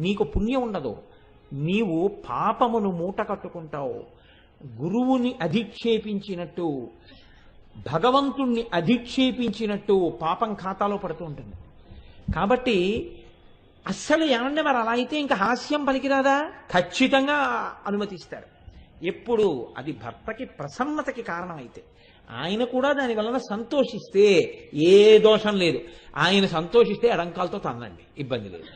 నీకు పుణ్యం ఉండదు. నీవు పాపమును మూట కట్టుకుంటావు. గురువుని అధిక్షేపించినట్టు, భగవంతుణ్ణి అధిక్షేపించినట్టు పాపం ఖాతాలో పడుతూ ఉంటుంది. కాబట్టి అస్సలు ఏమంటే మరి అలా అయితే ఇంకా హాస్యం పలికిరాదా? ఖచ్చితంగా అనుమతిస్తారు. ఎప్పుడు అది భర్తకి ప్రసన్నతకి కారణమైతే, ఆయన కూడా దాని వలన సంతోషిస్తే ఏ దోషం లేదు. ఆయన సంతోషిస్తే ఎడంకాలతో తన్నండి, ఇబ్బంది లేదు.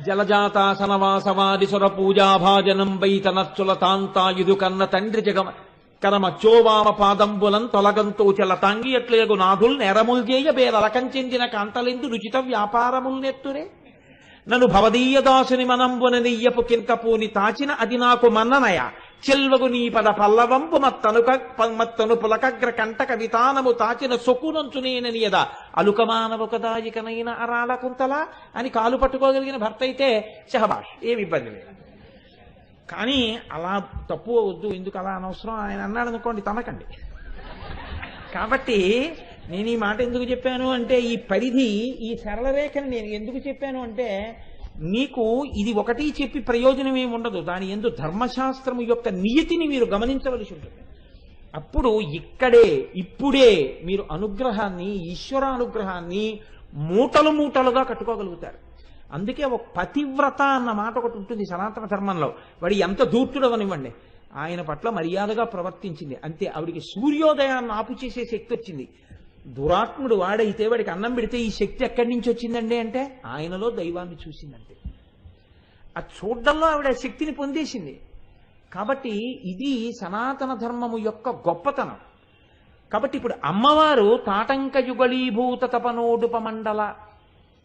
జలజాతాసనవాసవాదిసుర పూజాభాజనం వైతనచ్చుల తాంతాయుధు కన్న తండ్రి జగమ కరమచ్చోవామ పాదంబులం తొలగంతో చలతాంగి ఎట్లేగు నాథుల్ నేరముల్ చేయ బేర రకం చెందిన కాంతలెందు రుచిత వ్యాపారముల్ నెత్తురే నన్ను భవదీయ దాసుని మనంబున నెయ్యపు కింకపూని తాచిన అది నాకు మన్ననయ చెల్వగు నీ పద పల్లవంపు మత్తను పులకగ్ర కంటక వితానము తాచిన సొక్కునంచునేననియద అలుకమానవ కదాయికనైన అరాల కుంతల అని కాలు పట్టుకోగలిగిన భర్త అయితే షహబాష్, ఏమి ఇబ్బంది లేదు. కానీ అలా తప్పు వద్దు, ఎందుకు అలా అనవసరం ఆయన అన్నాడు అనుకోండి, తనకండి. కాబట్టి నేను ఈ మాట ఎందుకు చెప్పాను అంటే, ఈ పరిధి, ఈ సరళ రేఖని నేను ఎందుకు చెప్పాను అంటే, మీకు ఇది ఒకటి చెప్పి ప్రయోజనం ఏమి ఉండదు. దాని యందు ధర్మశాస్త్రము యొక్క నియతిని మీరు గమనించవలసి ఉంటుంది. అప్పుడు ఇక్కడే ఇప్పుడే మీరు అనుగ్రహాన్ని, ఈశ్వరానుగ్రహాన్ని మూటలు మూటలుగా కట్టుకోగలుగుతారు. అందుకే ఒక పతివ్రత అన్న మాట ఒకటి ఉంటుంది సనాతన ధర్మంలో. వాడి ఎంత ధూర్తుడవనివ్వండి, ఆయన పట్ల మర్యాదగా ప్రవర్తించింది అంతే. ఆవిడికి సూర్యోదయాన్ని ఆపు చేసే శక్తి వచ్చింది. దురాత్ముడు వాడైతే వాడికి అన్నం పెడితే ఈ శక్తి ఎక్కడి నుంచి వచ్చిందండి అంటే, ఆయనలో దైవాన్ని చూసిందంటే. ఆ చూడ్డంలో ఆవిడ శక్తిని పొందేసింది. కాబట్టి ఇది సనాతన ధర్మము యొక్క గొప్పతనం. కాబట్టి ఇప్పుడు అమ్మవారు తాటంక యుగళీభూత తపనోడుపమండల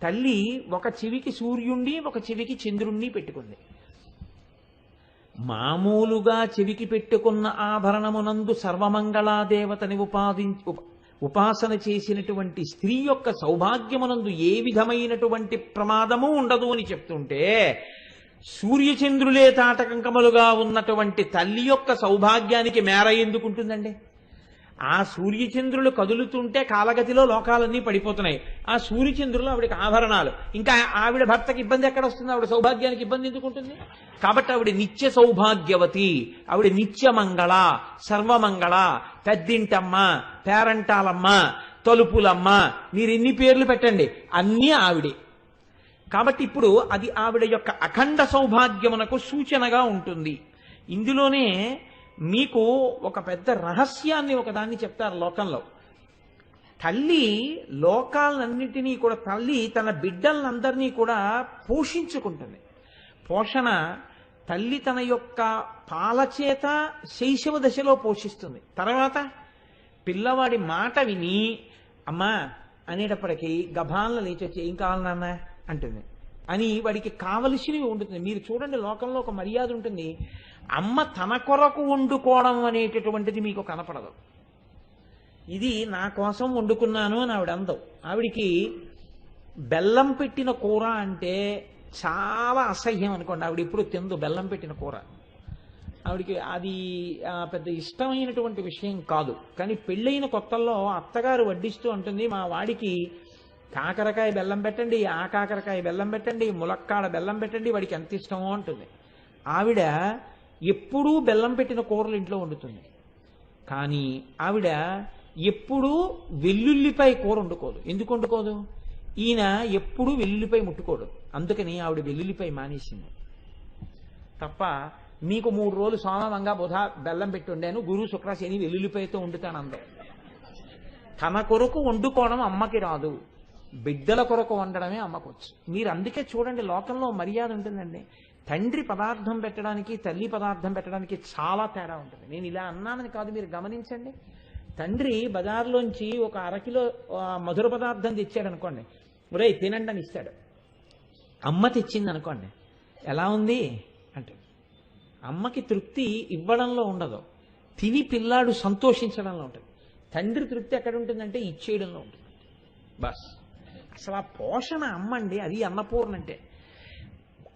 తల్లి ఒక చెవికి సూర్యుణ్ణి, ఒక చెవికి చంద్రుణ్ణి పెట్టుకుంది. మామూలుగా చెవికి పెట్టుకున్న ఆభరణమునందు సర్వమంగళాదేవతని ఉపాసన చేసినటువంటి స్త్రీ యొక్క సౌభాగ్యమునందు ఏ విధమైనటువంటి ప్రమాదము ఉండదు అని చెప్తుంటే, సూర్యచంద్రులే తాటకంకములుగా ఉన్నటువంటి తల్లి యొక్క సౌభాగ్యానికి మేర ఎందుకుంటుందండి? ఆ సూర్యచంద్రులు కదులుతుంటే కాలగతిలో లోకాలన్నీ పడిపోతున్నాయి. ఆ సూర్యచంద్రులు ఆవిడకి ఆభరణాలు. ఇంకా ఆవిడ భర్తకి ఇబ్బంది ఎక్కడ వస్తుంది? ఆవిడ సౌభాగ్యానికి ఇబ్బంది ఎందుకుంటుంది? కాబట్టి ఆవిడ నిత్య సౌభాగ్యవతి, ఆవిడ నిత్యమంగళ, సర్వమంగళ, పెద్దింటమ్మ, పేరంటాలమ్మ, తలుపులమ్మ, మీరు ఎన్ని పేర్లు పెట్టండి, అన్నీ ఆవిడే. కాబట్టి ఇప్పుడు అది ఆవిడ యొక్క అఖండ సౌభాగ్యమునకు సూచనగా ఉంటుంది. ఇందులోనే మీకు ఒక పెద్ద రహస్యాన్ని ఒకదాన్ని చెప్తారు లోకంలో. తల్లి లోకాలన్నింటినీ కూడా, తల్లి తన బిడ్డలందరినీ కూడా పోషించుకుంటుంది. పోషణ తల్లి తన యొక్క పాలచేత శైశవ దశలో పోషిస్తుంది. తర్వాత పిల్లవాడి మాట విని అమ్మా అనేటప్పటికీ గభాలను లేచొచ్చి ఏం కావాలి నాన్న అంటుంది అని వాడికి కావలసినవి ఉంటుంది. మీరు చూడండి, లోకంలో ఒక మర్యాద ఉంటుంది. అమ్మ తన కొరకు వండుకోవడం అనేటటువంటిది మీకు కనపడదు. ఇది నా కోసం వండుకున్నాను అని ఆవిడ అందం. ఆవిడికి బెల్లం పెట్టిన కూర అంటే చాలా అసహ్యం అనుకోండి. ఆవిడ ఎప్పుడు తిందు బెల్లం పెట్టిన కూర. ఆవిడికి అది పెద్ద ఇష్టమైనటువంటి విషయం కాదు. కానీ పెళ్ళైన కొత్తల్లో అత్తగారు వడ్డిస్తూ ఉంటుంది, మా వాడికి కాకరకాయ బెల్లం పెట్టండి, ఆ కాకరకాయ బెల్లం పెట్టండి, ములక్కాడ బెల్లం పెట్టండి, వాడికి ఎంత ఇష్టమో అంటుంది. ఆవిడ ఎప్పుడూ బెల్లం పెట్టిన కూరలు ఇంట్లో వండుతుంది. కానీ ఆవిడ ఎప్పుడూ వెల్లుల్లిపాయ కూర వండుకోదు. ఎందుకు వండుకోదు? ఈయన ఎప్పుడూ వెల్లుల్లిపాయ ముట్టుకోడు. అందుకని ఆవిడ వెల్లుల్లిపాయ మానేసింది. తప్ప మీకు 3 రోజులు సోమవంగా బుధ బెల్లం పెట్టి వండాను, గురు శుక్ర శని వెల్లుల్లిపాయతో వండుతాను అందరూ. తన కొరకు వండుకోవడం అమ్మకి రాదు, బిడ్డల కొరకు వండడమే అమ్మకొచ్చు. మీరు అందుకే చూడండి, లోకంలో మర్యాద ఉంటుందండి. తండ్రి పదార్థం పెట్టడానికి, తల్లి పదార్థం పెట్టడానికి చాలా తేడా ఉంటుంది. నేను ఇలా అన్నానని కాదు, మీరు గమనించండి. తండ్రి బజార్లోంచి ఒక 1/2 కిలో మధుర పదార్థం తెచ్చాడు అనుకోండి, ఒరేయ్ తినండి అని ఇస్తాడు. అమ్మ తెచ్చింది అనుకోండి, ఎలా ఉంది అంటే అమ్మకి తృప్తి ఇవ్వడంలో ఉండదు, తిని పిల్లాడు సంతోషించడంలో ఉంటుంది. తండ్రి తృప్తి ఎక్కడ ఉంటుందంటే ఇచ్చేయడంలో ఉంటుంది. బస్ అసలు ఆ పోషణ అమ్మండి, అది అన్నపూర్ణ అంటే.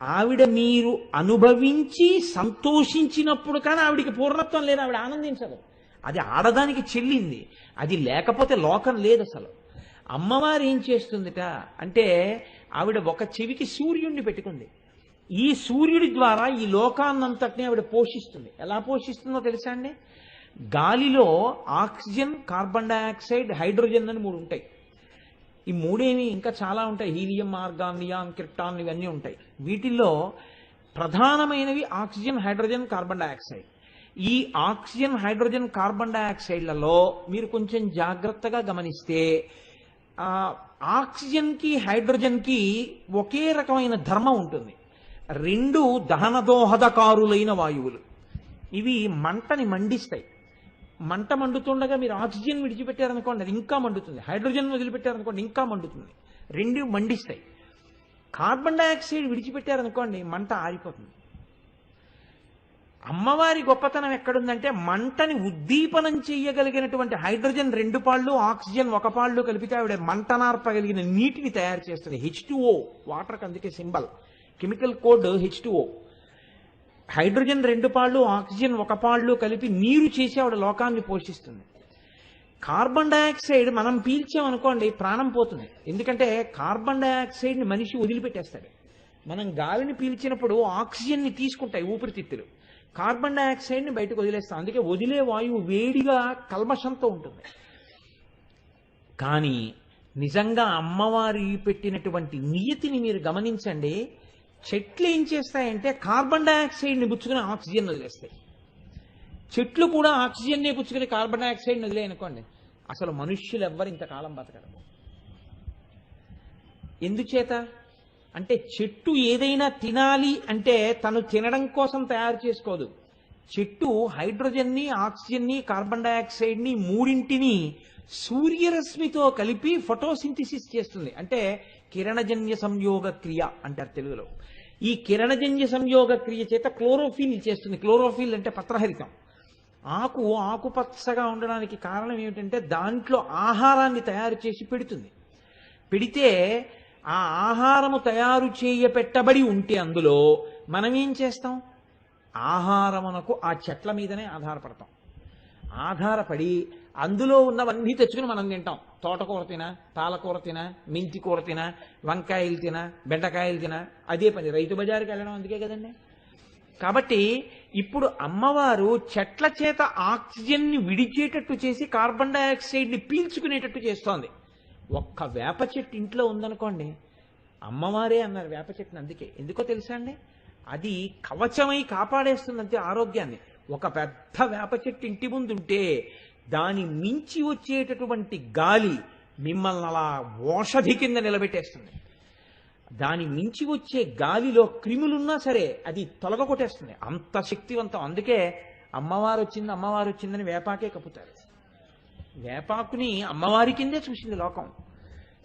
ఆవిడ మీరు అనుభవించి సంతోషించినప్పుడు కానీ ఆవిడికి పూర్ణత్వం లేదు, ఆవిడ ఆనందించదు. అది ఆడదానికి చెల్లింది, అది లేకపోతే లోకం లేదు అసలు. అమ్మవారు ఏం చేస్తుందిట అంటే, ఆవిడ ఒక చెవికి సూర్యుడిని పెట్టుకుంది. ఈ సూర్యుడి ద్వారా ఈ లోకాన్నంతటిని ఆవిడ పోషిస్తుంది. ఎలా పోషిస్తుందో తెలుసా అండి? గాలిలో ఆక్సిజన్, కార్బన్ డైఆక్సైడ్, హైడ్రోజన్ అని 3 ఉంటాయి. ఈ మూడేమి ఇంకా చాలా ఉంటాయి, హీలియం, ఆర్గాన్, నియాన్, క్రిప్టాన్, ఇవన్నీ ఉంటాయి. వీటిల్లో ప్రధానమైనవి ఆక్సిజన్, హైడ్రోజన్, కార్బన్ డైఆక్సైడ్. ఈ ఆక్సిజన్, హైడ్రోజన్, కార్బన్ డైఆక్సైడ్లలో మీరు కొంచెం జాగ్రత్తగా గమనిస్తే ఆక్సిజన్కి హైడ్రోజన్కి ఒకే రకమైన ధర్మం ఉంటుంది. 2 దహనదోహదకారులైన వాయువులు. ఇవి మంటని మండిస్తాయి. మంట మండుతుండగా మీరు ఆక్సిజన్ విడిచిపెట్టారనుకోండి, అది ఇంకా మండుతుంది. హైడ్రోజన్ వదిలిపెట్టారనుకోండి, ఇంకా మండుతుంది. 2 మండిస్తాయి. కార్బన్ డైఆక్సైడ్ విడిచిపెట్టారనుకోండి, మంట ఆరిపోతుంది. అమ్మవారి గొప్పతనం ఎక్కడుందంటే, మంటని ఉద్దీపనం చేయగలిగినటువంటి హైడ్రోజన్ 2 పాళ్ళు, ఆక్సిజన్ 1 పాళ్ళు కలిపితే ఆవిడ మంటనార్పగలిగిన నీటిని తయారు చేస్తుంది. H2O, వాటర్కి అందుకే symbol, chemical code H2O. Hydrogen 2 పాళ్ళు, ఆక్సిజన్ 1 పాళ్ళు కలిపి నీరు చేసి ఆవిడ లోకాన్ని పోషిస్తుంది. కార్బన్ డైఆక్సైడ్ మనం పీల్చామనుకోండి, ప్రాణం పోతుంది. ఎందుకంటే కార్బన్ డైఆక్సైడ్ని మనిషి వదిలిపెట్టేస్తాడు. మనం గాలిని పీల్చినప్పుడు ఆక్సిజన్ని తీసుకుంటాయి ఊపిరితిత్తులు, కార్బన్ డైఆక్సైడ్ని బయటకు వదిలేస్తాం. అందుకే వదిలే వాయువు వేడిగా కల్మషంతో ఉంటుంది. కానీ నిజంగా అమ్మవారి పెట్టినటువంటి నియతిని మీరు గమనించండి. చెట్లు ఏం చేస్తాయంటే కార్బన్ డైఆక్సైడ్ని పుచ్చుకుని ఆక్సిజన్ వదిలేస్తాయి. చెట్లు కూడా ఆక్సిజన్నే పుచ్చుకుని కార్బన్ డైఆక్సైడ్ని వదిలేయనుకోండి, అసలు మనుష్యులు ఎవ్వరు ఇంతకాలం బతకరు. ఎందుచేత అంటే చెట్టు ఏదైనా తినాలి అంటే తను తినడం కోసం తయారు చేసుకోదు. చెట్టు హైడ్రోజన్ని, ఆక్సిజన్ని, కార్బన్ డైఆక్సైడ్ని మూడింటిని సూర్యరశ్మితో కలిపి ఫోటోసింథసిస్ చేస్తుంది. అంటే కిరణజన్య సంయోగ క్రియ అంటారు తెలుగులో. ఈ కిరణజన్య సంయోగ క్రియ చేత క్లోరోఫిల్ చేస్తుంది. క్లోరోఫిల్ అంటే పత్రహరితం. ఆకుపచ్చగా ఉండడానికి కారణం ఏమిటంటే దాంట్లో ఆహారాన్ని తయారు చేసి పెడుతుంది. పెడితే ఆ ఆహారము తయారు చేయబెట్టబడి ఉంటే అందులో మనం ఏం చేస్తాం? ఆహారమునకు ఆ చెట్ల మీదనే ఆధారపడతాం. ఆధారపడి అందులో ఉన్నవన్నీ తెచ్చుకుని మనం తింటాం. తోటకూర తినా, పాలకూర తినా, మెంతి కూర తినా, వంకాయలు తినా, బెండకాయలు తినా, అదే పని. రైతు బజారుకి వెళ్ళడం అందుకే కదండి. కాబట్టి ఇప్పుడు అమ్మవారు చెట్ల చేత ఆక్సిజన్ని విడిచేటట్టు చేసి కార్బన్ డైఆక్సైడ్ని పీల్చుకునేటట్టు చేస్తోంది. ఒక్క వేప చెట్టు ఇంట్లో ఉందనుకోండి, అమ్మవారే అన్నారు వేప చెట్టుని. అందుకే ఎందుకో తెలుసా అండి, అది కవచమై కాపాడేస్తుందంతే ఆరోగ్యాన్ని. ఒక పెద్ద వేప చెట్టు ఇంటి ముందు ఉంటే దాని మించి వచ్చేటటువంటి గాలి మిమ్మల్ని అలా ఓషధి కింద నిలబెట్టేస్తుంది. దాని మించి వచ్చే గాలిలో క్రిములున్నా సరే అది తొలగొట్టేస్తుంది, అంత శక్తివంతం. అందుకే అమ్మవారు వచ్చిందని వేపాకే కప్పుతారు. వేపాకుని అమ్మవారి కిందే చూసింది లోకం.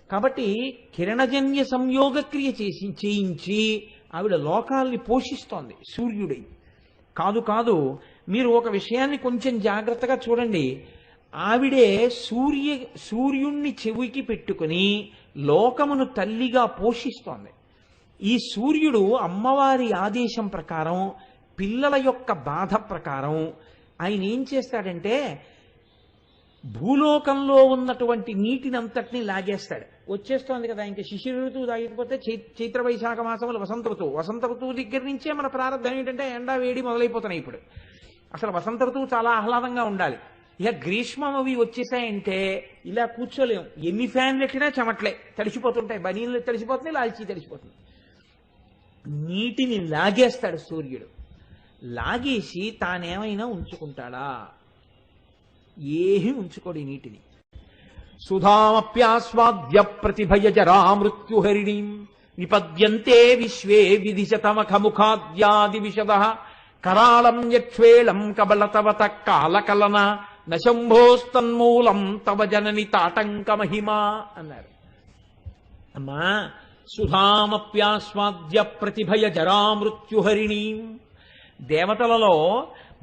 కాబట్టి కిరణజన్య సంయోగక్రియ చేయించి ఆవిడ లోకాల్ని పోషిస్తోంది సూర్యుడై. కాదు, మీరు ఒక విషయాన్ని కొంచెం జాగ్రత్తగా చూడండి. ఆవిడే సూర్యుణ్ణి చెవికి పెట్టుకుని లోకమును తల్లిగా పోషిస్తోంది. ఈ సూర్యుడు అమ్మవారి ఆదేశం ప్రకారం, పిల్లల యొక్క బాధ ప్రకారం ఆయన ఏం చేస్తాడంటే భూలోకంలో ఉన్నటువంటి నీటిని అంతటినీ లాగేస్తాడు. వచ్చేస్తోంది కదా, ఇంకా శిశిర ఋతువు తాగిపోతే చైత్ర వైశాఖ మాసములు వసంత ఋతువు దగ్గర నుంచే మన ప్రారంభం ఏంటంటే ఎండా వేడి మొదలైపోతున్నాయి. ఇప్పుడు అసలు వసంత ఋతువు చాలా ఆహ్లాదంగా ఉండాలి. ఇక గ్రీష్మం అవి వచ్చేసాయంటే ఇలా కూర్చోలేము. ఎన్ని ఫ్యాన్లు ఎట్టినా చెమట్లే తడిసిపోతుంటాయి, బనీళ్ళు తడిసిపోతున్నాయి, లాల్చీ తడిసిపోతుంది. నీటిని లాగేస్తాడు సూర్యుడు. లాగేసి తానేమైనా ఉంచుకుంటాడా? ఏమీ ఉంచుకోడు ఈ నీటిని. సుధామప్యాస్వాద్య ప్రతిభయ జరా మృత్యుహరిణీం నిపద్యంతే విశ్వే విధిశతమఖముఖాద్యాది విశదః కరాళం యక్ష్వేళం కబలతవత కాలకలన నశంభోస్తన్మూలం తవ జనని తాటంక మహిమా అన్నారు. అమ్మా, సుధామప్యాస్వాద్య ప్రతిభయ జరా మృత్యుహరిణీం. దేవతలలో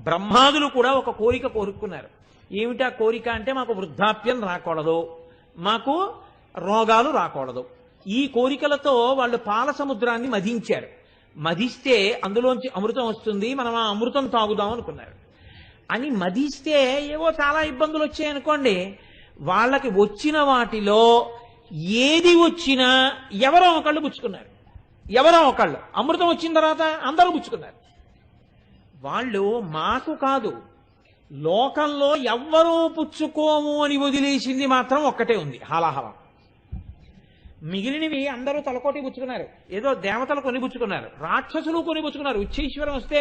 బ్రహ్మాదులు కూడా ఒక కోరిక కోరుకున్నారు. ఏమిటా కోరిక అంటే, మాకు వృద్ధాప్యం రాకూడదు, మాకు రోగాలు రాకూడదు. ఈ కోరికలతో వాళ్ళు పాల సముద్రాన్ని మధించారు. మధిస్తే అందులోంచి అమృతం వస్తుంది, మనం ఆ అమృతం తాగుదాం అనుకున్నారు. అని మధిస్తే ఏవో చాలా ఇబ్బందులు వచ్చాయనుకోండి, వాళ్ళకి వచ్చిన వాటిలో ఏది వచ్చినా ఎవరో ఒకళ్ళు పుచ్చుకున్నారు. ఎవరో ఒకళ్ళు అమృతం వచ్చిన తర్వాత అందరూ పుచ్చుకున్నారు. వాళ్ళు మాకు కాదు, లోకంలో ఎవ్వరూ పుచ్చుకోము అని వదిలేసింది మాత్రం ఒక్కటే ఉంది, హాలాహలం. మిగిలినవి అందరూ తలకోటి పుచ్చుకున్నారు. ఏదో దేవతలు కొని పుచ్చుకున్నారు, రాక్షసులు కొని పుచ్చుకున్నారు. ఉచ్చైశ్వరం వస్తే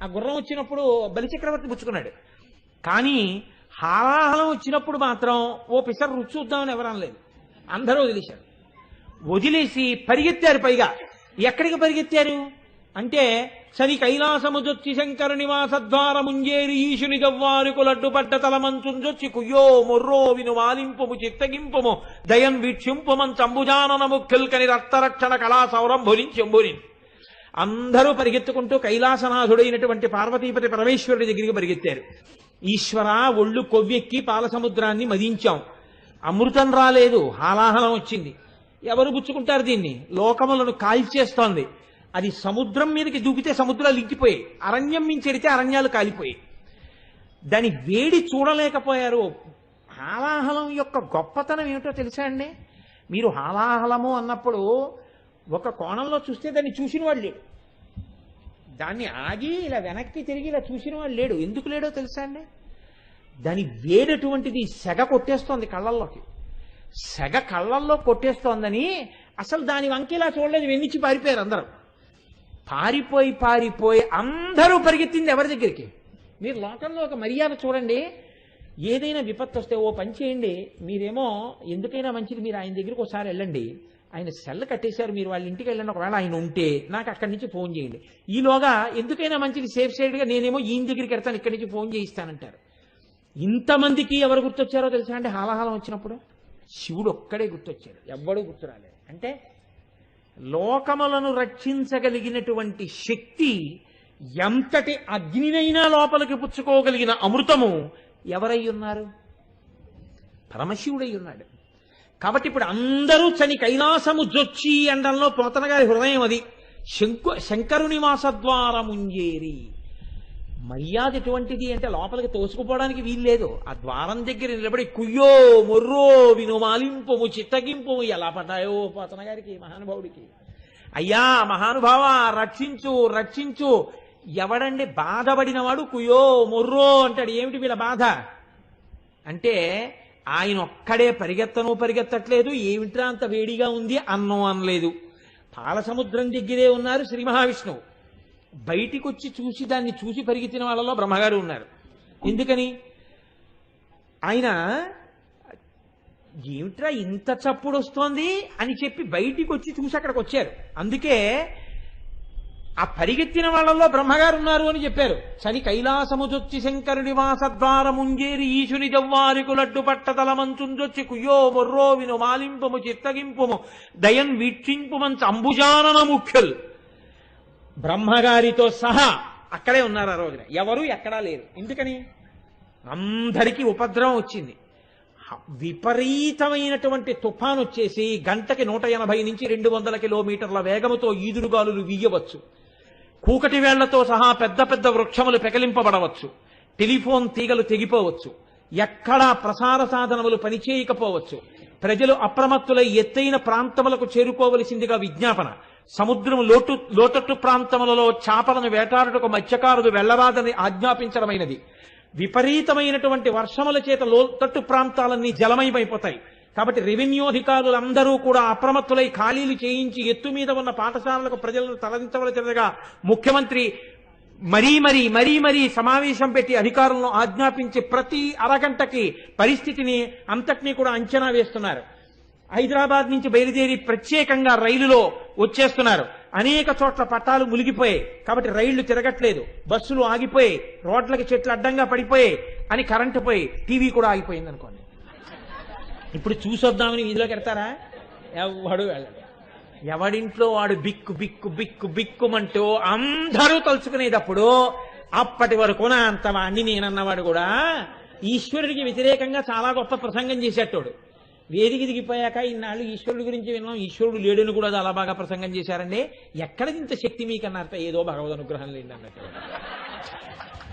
ఆ గుర్రం వచ్చినప్పుడు బలిచక్రవర్తి పుచ్చుకున్నాడు. కానీ హాలాహలం వచ్చినప్పుడు మాత్రం ఓ పిసర్ రుచి చూద్దామని ఎవరనలేదు, అందరూ వదిలేశారు. వదిలేసి పరిగెత్తారు. పైగా ఎక్కడికి పరిగెత్తారు అంటే, శని కైలాసముజొచ్చి శంకర నివాసద్వారముంజేరి ఈశుని గవ్వారుకు లడ్డుపడ్డ తలమంచుంజొచ్చి కుయ్యో మొర్రో విను వాలింపుము చిత్తగింపుము దయన్ వీక్షింపుమం చంబుజానన ముఖ్యుల్కని రక్తరక్షణ కళా సౌరంభురించెంబుని. అందరూ పరిగెత్తుకుంటూ కైలాసనాథుడైనటువంటి పార్వతీపతి పరమేశ్వరుడి దగ్గరికి పరిగెత్తారు. ఈశ్వర, ఒళ్ళు కొవ్వెక్కి పాలసముద్రాన్ని మదించాం, అమృతం రాలేదు, హాలాహలం వచ్చింది. ఎవరు పుచ్చుకుంటారు దీన్ని? లోకములను కాల్చేస్తోంది. అది సముద్రం మీదకి దూకితే సముద్రాలు ఇంకిపోయాయి, అరణ్యం మించెడితే అరణ్యాలు కాలిపోయాయి. దాని వేడి చూడలేకపోయారు. హాలాహలం యొక్క గొప్పతనం ఏమిటో తెలుసా అండి? మీరు హాలాహలము అన్నప్పుడు ఒక కోణంలో చూస్తే దాన్ని చూసిన వాడు లేడు, దాన్ని ఆగి ఇలా వెనక్కి తిరిగి ఇలా చూసిన వాడు లేడు. ఎందుకు లేడో తెలుసా అండి? దాని వేడటువంటిది సెగ కొట్టేస్తోంది కళ్ళల్లోకి. సెగ కళ్ళల్లో కొట్టేస్తోందని అసలు దాని వంకేలా చూడలేదు, వెన్నిచ్చి పారిపోయారు అందరూ. పారిపోయి అందరూ పరిగెత్తింది ఎవరి దగ్గరికి? మీరు లోకంలో ఒక మర్యాద చూడండి. ఏదైనా విపత్తు వస్తే ఓ పని చేయండి, మీరేమో ఎందుకైనా మంచిది మీరు ఆయన దగ్గరికి ఒకసారి వెళ్ళండి, ఆయన సెల్ కట్టేశారు, మీరు వాళ్ళ ఇంటికి వెళ్ళండి, ఒకవేళ ఆయన ఉంటే నాకు అక్కడి నుంచి ఫోన్ చేయండి. ఈలోగా ఎందుకైనా మంచిది సేఫ్ సైడ్గా నేనేమో ఈయన దగ్గరికి వెళ్తాను, ఇక్కడి నుంచి ఫోన్ చేయిస్తానంటారు. ఇంతమందికి ఎవరు గుర్తొచ్చారో తెలుసా అండి? హాలాహలం వచ్చినప్పుడు శివుడు ఒక్కడే గుర్తొచ్చాడు, ఎవ్వడూ గుర్తు రాలేదు. అంటే లోకములను రక్షించగలిగినటువంటి శక్తి, ఎంతటి అగ్నినైనా లోపలికి పుచ్చుకోగలిగిన అమృతము ఎవరై ఉన్నారు? పరమశివుడై ఉన్నాడు. కాబట్టి ఇప్పుడు అందరూ చని కైలాసము జొచ్చి అండంలో పోతన గారి హృదయం అది. శంకరుని వాసద్వారముంజేరి. మర్యాద ఎటువంటిది అంటే లోపలికి తోసుకుపోవడానికి వీల్లేదు. ఆ ద్వారం దగ్గర నిలబడి కుయ్యో మొర్రో విను మాలింపుము చిత్తగింపుము ఎలా పడ్డాయో పోతన గారికి, మహానుభావుడికి. అయ్యా మహానుభావ, రక్షించు రక్షించు. ఎవడండి బాధపడినవాడు కుయ్యో మొర్రో అంటాడు. ఏమిటి వీళ్ళ బాధ అంటే, ఆయన ఒక్కడే పరిగెత్తట్లేదు, ఏమిట్రా అంత వేడిగా ఉంది అన్నం అనలేదు. పాలసముద్రం దగ్గరే ఉన్నారు శ్రీ మహావిష్ణువు. బయటికి వచ్చి చూసి దాన్ని చూసి పరిగెత్తిన వాళ్ళలో బ్రహ్మగారు ఉన్నారు. ఎందుకని? ఆయన ఏమిట్రా ఇంత చప్పుడు వస్తోంది అని చెప్పి బయటికి వచ్చి చూసి అక్కడికి వచ్చారు. అందుకే ఆ పరిగెత్తిన వాళ్ళల్లో బ్రహ్మగారు ఉన్నారు అని చెప్పారు. శని కైలాసముజొచ్చి శంకరుని వాసద్వారముంజేరి ఈశుని జవ్వారికు లడ్డు పట్టతల మంచుంజొచ్చి కుయ్యో మొర్రో విను మాలింపుము చిత్తగింపుము దయన్ వీక్షింపుమంచ అంబుజానన ముఖ్యుల్. బ్రహ్మగారితో సహా అక్కడే ఉన్నారు ఆ రోజున, ఎవరు ఎక్కడా లేరు. ఎందుకని? అందరికీ ఉపద్రవం వచ్చింది. విపరీతమైనటువంటి తుఫాను వచ్చేసి గంటకి 180 నుంచి 200 కిలోమీటర్ల వేగముతో ఈదురుగాలులు వీయవచ్చు. కూకటి వేళ్లతో సహా పెద్ద పెద్ద వృక్షములు పెకలింపబడవచ్చు. టెలిఫోన్ తీగలు తెగిపోవచ్చు. ఎక్కడా ప్రసార సాధనములు పనిచేయకపోవచ్చు. ప్రజలు అప్రమత్తులై ఎత్తైన ప్రాంతములకు చేరుకోవలసిందిగా విజ్ఞాపన. సముద్రం లోతట్టు ప్రాంతములలో చేపలను వేటాడుటకు మత్స్యకారులు వెళ్లరాదని ఆజ్ఞాపించడమైనది. విపరీతమైనటువంటి వర్షముల చేత లోతట్టు ప్రాంతాలన్నీ జలమయమైపోతాయి. కాబట్టి రెవెన్యూ అధికారులందరూ కూడా అప్రమత్తులై ఖాళీలు చేయించి ఎత్తు మీద ఉన్న పాఠశాలలకు ప్రజలను తరలించవలసినదిగా ముఖ్యమంత్రి మరీ సమావేశం పెట్టి అధికారులను ఆజ్ఞాపించి ప్రతి అరగంటకి పరిస్థితిని అంతటినీ కూడా అంచనా వేస్తున్నారు. హైదరాబాద్ నుంచి బయలుదేరి ప్రత్యేకంగా రైలులో వచ్చేస్తున్నారు. అనేక చోట్ల పట్టాలు మునిగిపోయాయి కాబట్టి రైళ్లు తిరగట్లేదు, బస్సులు ఆగిపోయాయి, రోడ్లకి చెట్లు అడ్డంగా పడిపోయాయి అని కరెంటు పోయి టీవీ కూడా ఆగిపోయింది అనుకోండి. ఇప్పుడు చూసొద్దామని వీధిలోకి వెళ్తారా? ఎవడు వెళ్ళడు. ఎవడింట్లో వాడు బిక్కు బిక్కు బిక్కు బిక్కుమంటూ అందరూ తలుచుకునేటప్పుడు అప్పటి వరకు అంత వాణ్ణి నేనన్నవాడు కూడా ఈశ్వరుడికి వ్యతిరేకంగా చాలా గొప్ప ప్రసంగం చేసేటోడు. వేదిక దిగిపోయాక ఇన్నాళ్ళు ఈశ్వరుడి గురించి విన్నాం, ఈశ్వరుడు లేడని కూడా చాలా బాగా ప్రసంగం చేశారండి, ఎక్కడ ఇంత శక్తి మీకన్నారట, ఏదో భగవద్ అనుగ్రహం లేండి అన్నట్టు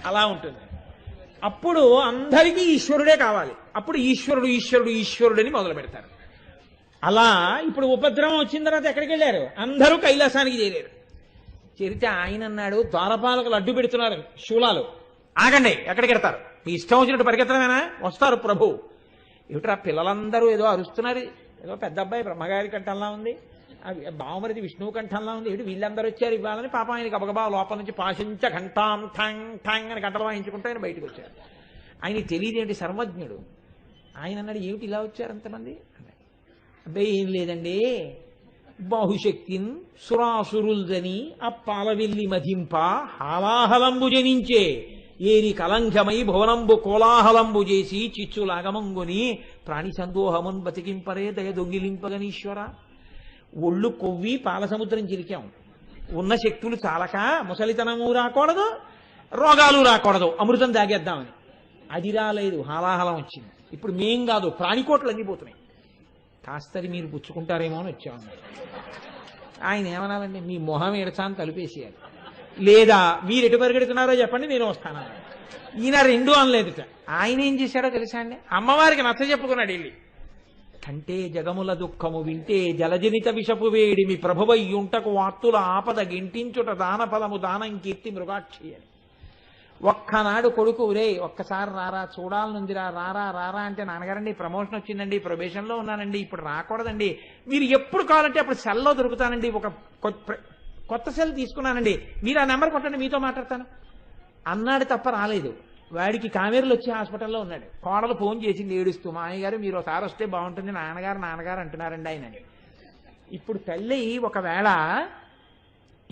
అలా ఉంటుంది. అప్పుడు అందరికీ ఈశ్వరుడే కావాలి. అప్పుడు ఈశ్వరుడు ఈశ్వరుడు ఈశ్వరుడు అని మొదలు పెడతారు. అలా ఇప్పుడు ఉపద్రవం వచ్చిన తర్వాత ఎక్కడికి వెళ్ళారు? అందరూ కైలాసానికి చేరారు. చేరితే ఆయన అన్నాడు, ద్వారపాలకులు అడ్డు పెడుతున్నారు శూలాలు, ఆగండి, ఎక్కడికి వెడతారు? మీ ఇష్టం వచ్చినట్టు పరిగెత్తడమేనా? వస్తారు ప్రభు. ఏమిట్రా పిల్లలందరూ ఏదో అరుస్తున్నారు, ఏదో పెద్ద అబ్బాయి బ్రహ్మగారి కంఠంలా ఉంది, బావమరిది విష్ణువు కంఠంలా ఉంది, ఏమిటి వీళ్ళందరూ వచ్చారు ఇవ్వాలని పాపం ఆయన గబగబా లోపల నుంచి పాశించ ఘంటాం ఠంగ్ ఠంగ్ అని గంటలు వాయించుకుంటూ ఆయన బయటకు వచ్చారు. ఆయనకి తెలియదేంటి, సర్వజ్ఞుడు. ఆయన అన్నాడు, ఏమిటి ఇలా వచ్చారు అంతమంది? అబ్బాయి ఏం లేదండి, బాహుశక్తిన్ సురాసురుల్దని అప్పాలవెల్లి మధింప హాలాహలంబు జనించే ఏరి కలంఘమై భువనంబు కోలాహలంబు చేసి చిచ్చులాగమంగుని ప్రాణి సందోహమున్ బతికింపరే దయ దొంగిలింపగనీశ్వర. ఒళ్ళు కొవ్వి పాలసముద్రం చిరికాం, ఉన్న శక్తులు చాలక ముసలితనము రాకూడదు, రోగాలు రాకూడదు, అమృతం దాగేద్దామని. అది రాలేదు, హాలాహలం వచ్చింది. ఇప్పుడు మేం కాదు, ప్రాణికోట్లు అన్ని పోతున్నాయి. కాస్తది మీరు పుచ్చుకుంటారేమో అని వచ్చాము. ఆయన ఏమనాలండి, మీ మొహం ఏడచాన్ని తలుపేసేయాలి, లేదా మీరు ఎటు పరిగెడుతున్నారో చెప్పండి, నేను వస్తాను. ఈయన రెండు అనలేదుట. ఆయన ఏం చేశాడో తెలుసా అండి? అమ్మవారికి నచ్చ చెప్పుకున్నాడు వెళ్ళి. కంటే జగముల దుఃఖము వింటే జలజనిత విషపు వేడి మీ ప్రభువయ్యుంటకు వార్తుల ఆపద గింటించుట దాన ఫలము దానం కీర్తి మృగాక్షి అని. ఒక్కనాడు కొడుకు, రే ఒక్కసారి రారా, చూడాలనుందిరా, రారా రారా అంటే, నాన్నగారండి ప్రమోషన్ వచ్చిందండి, ప్రొబేషన్లో ఉన్నానండి, ఇప్పుడు రాకూడదండి, మీరు ఎప్పుడు కావాలంటే అప్పుడు సెల్లో దొరుకుతానండి, ఒక కొత్త సెల్ తీసుకున్నానండి, మీరు ఆ నెంబర్ కొట్టండి, మీతో మాట్లాడతాను అన్నాడు తప్ప రాలేదు. వాడికి కావేరులు వచ్చి హాస్పిటల్లో ఉన్నాడు. కోడలు ఫోన్ చేసింది ఏడుస్తూ, మా అయ్యగారు మీరు ఒకసారి వస్తే బాగుంటుంది, నాన్నగారు నాన్నగారు అంటున్నారండి ఆయన. ఇప్పుడు తల్లి ఒకవేళ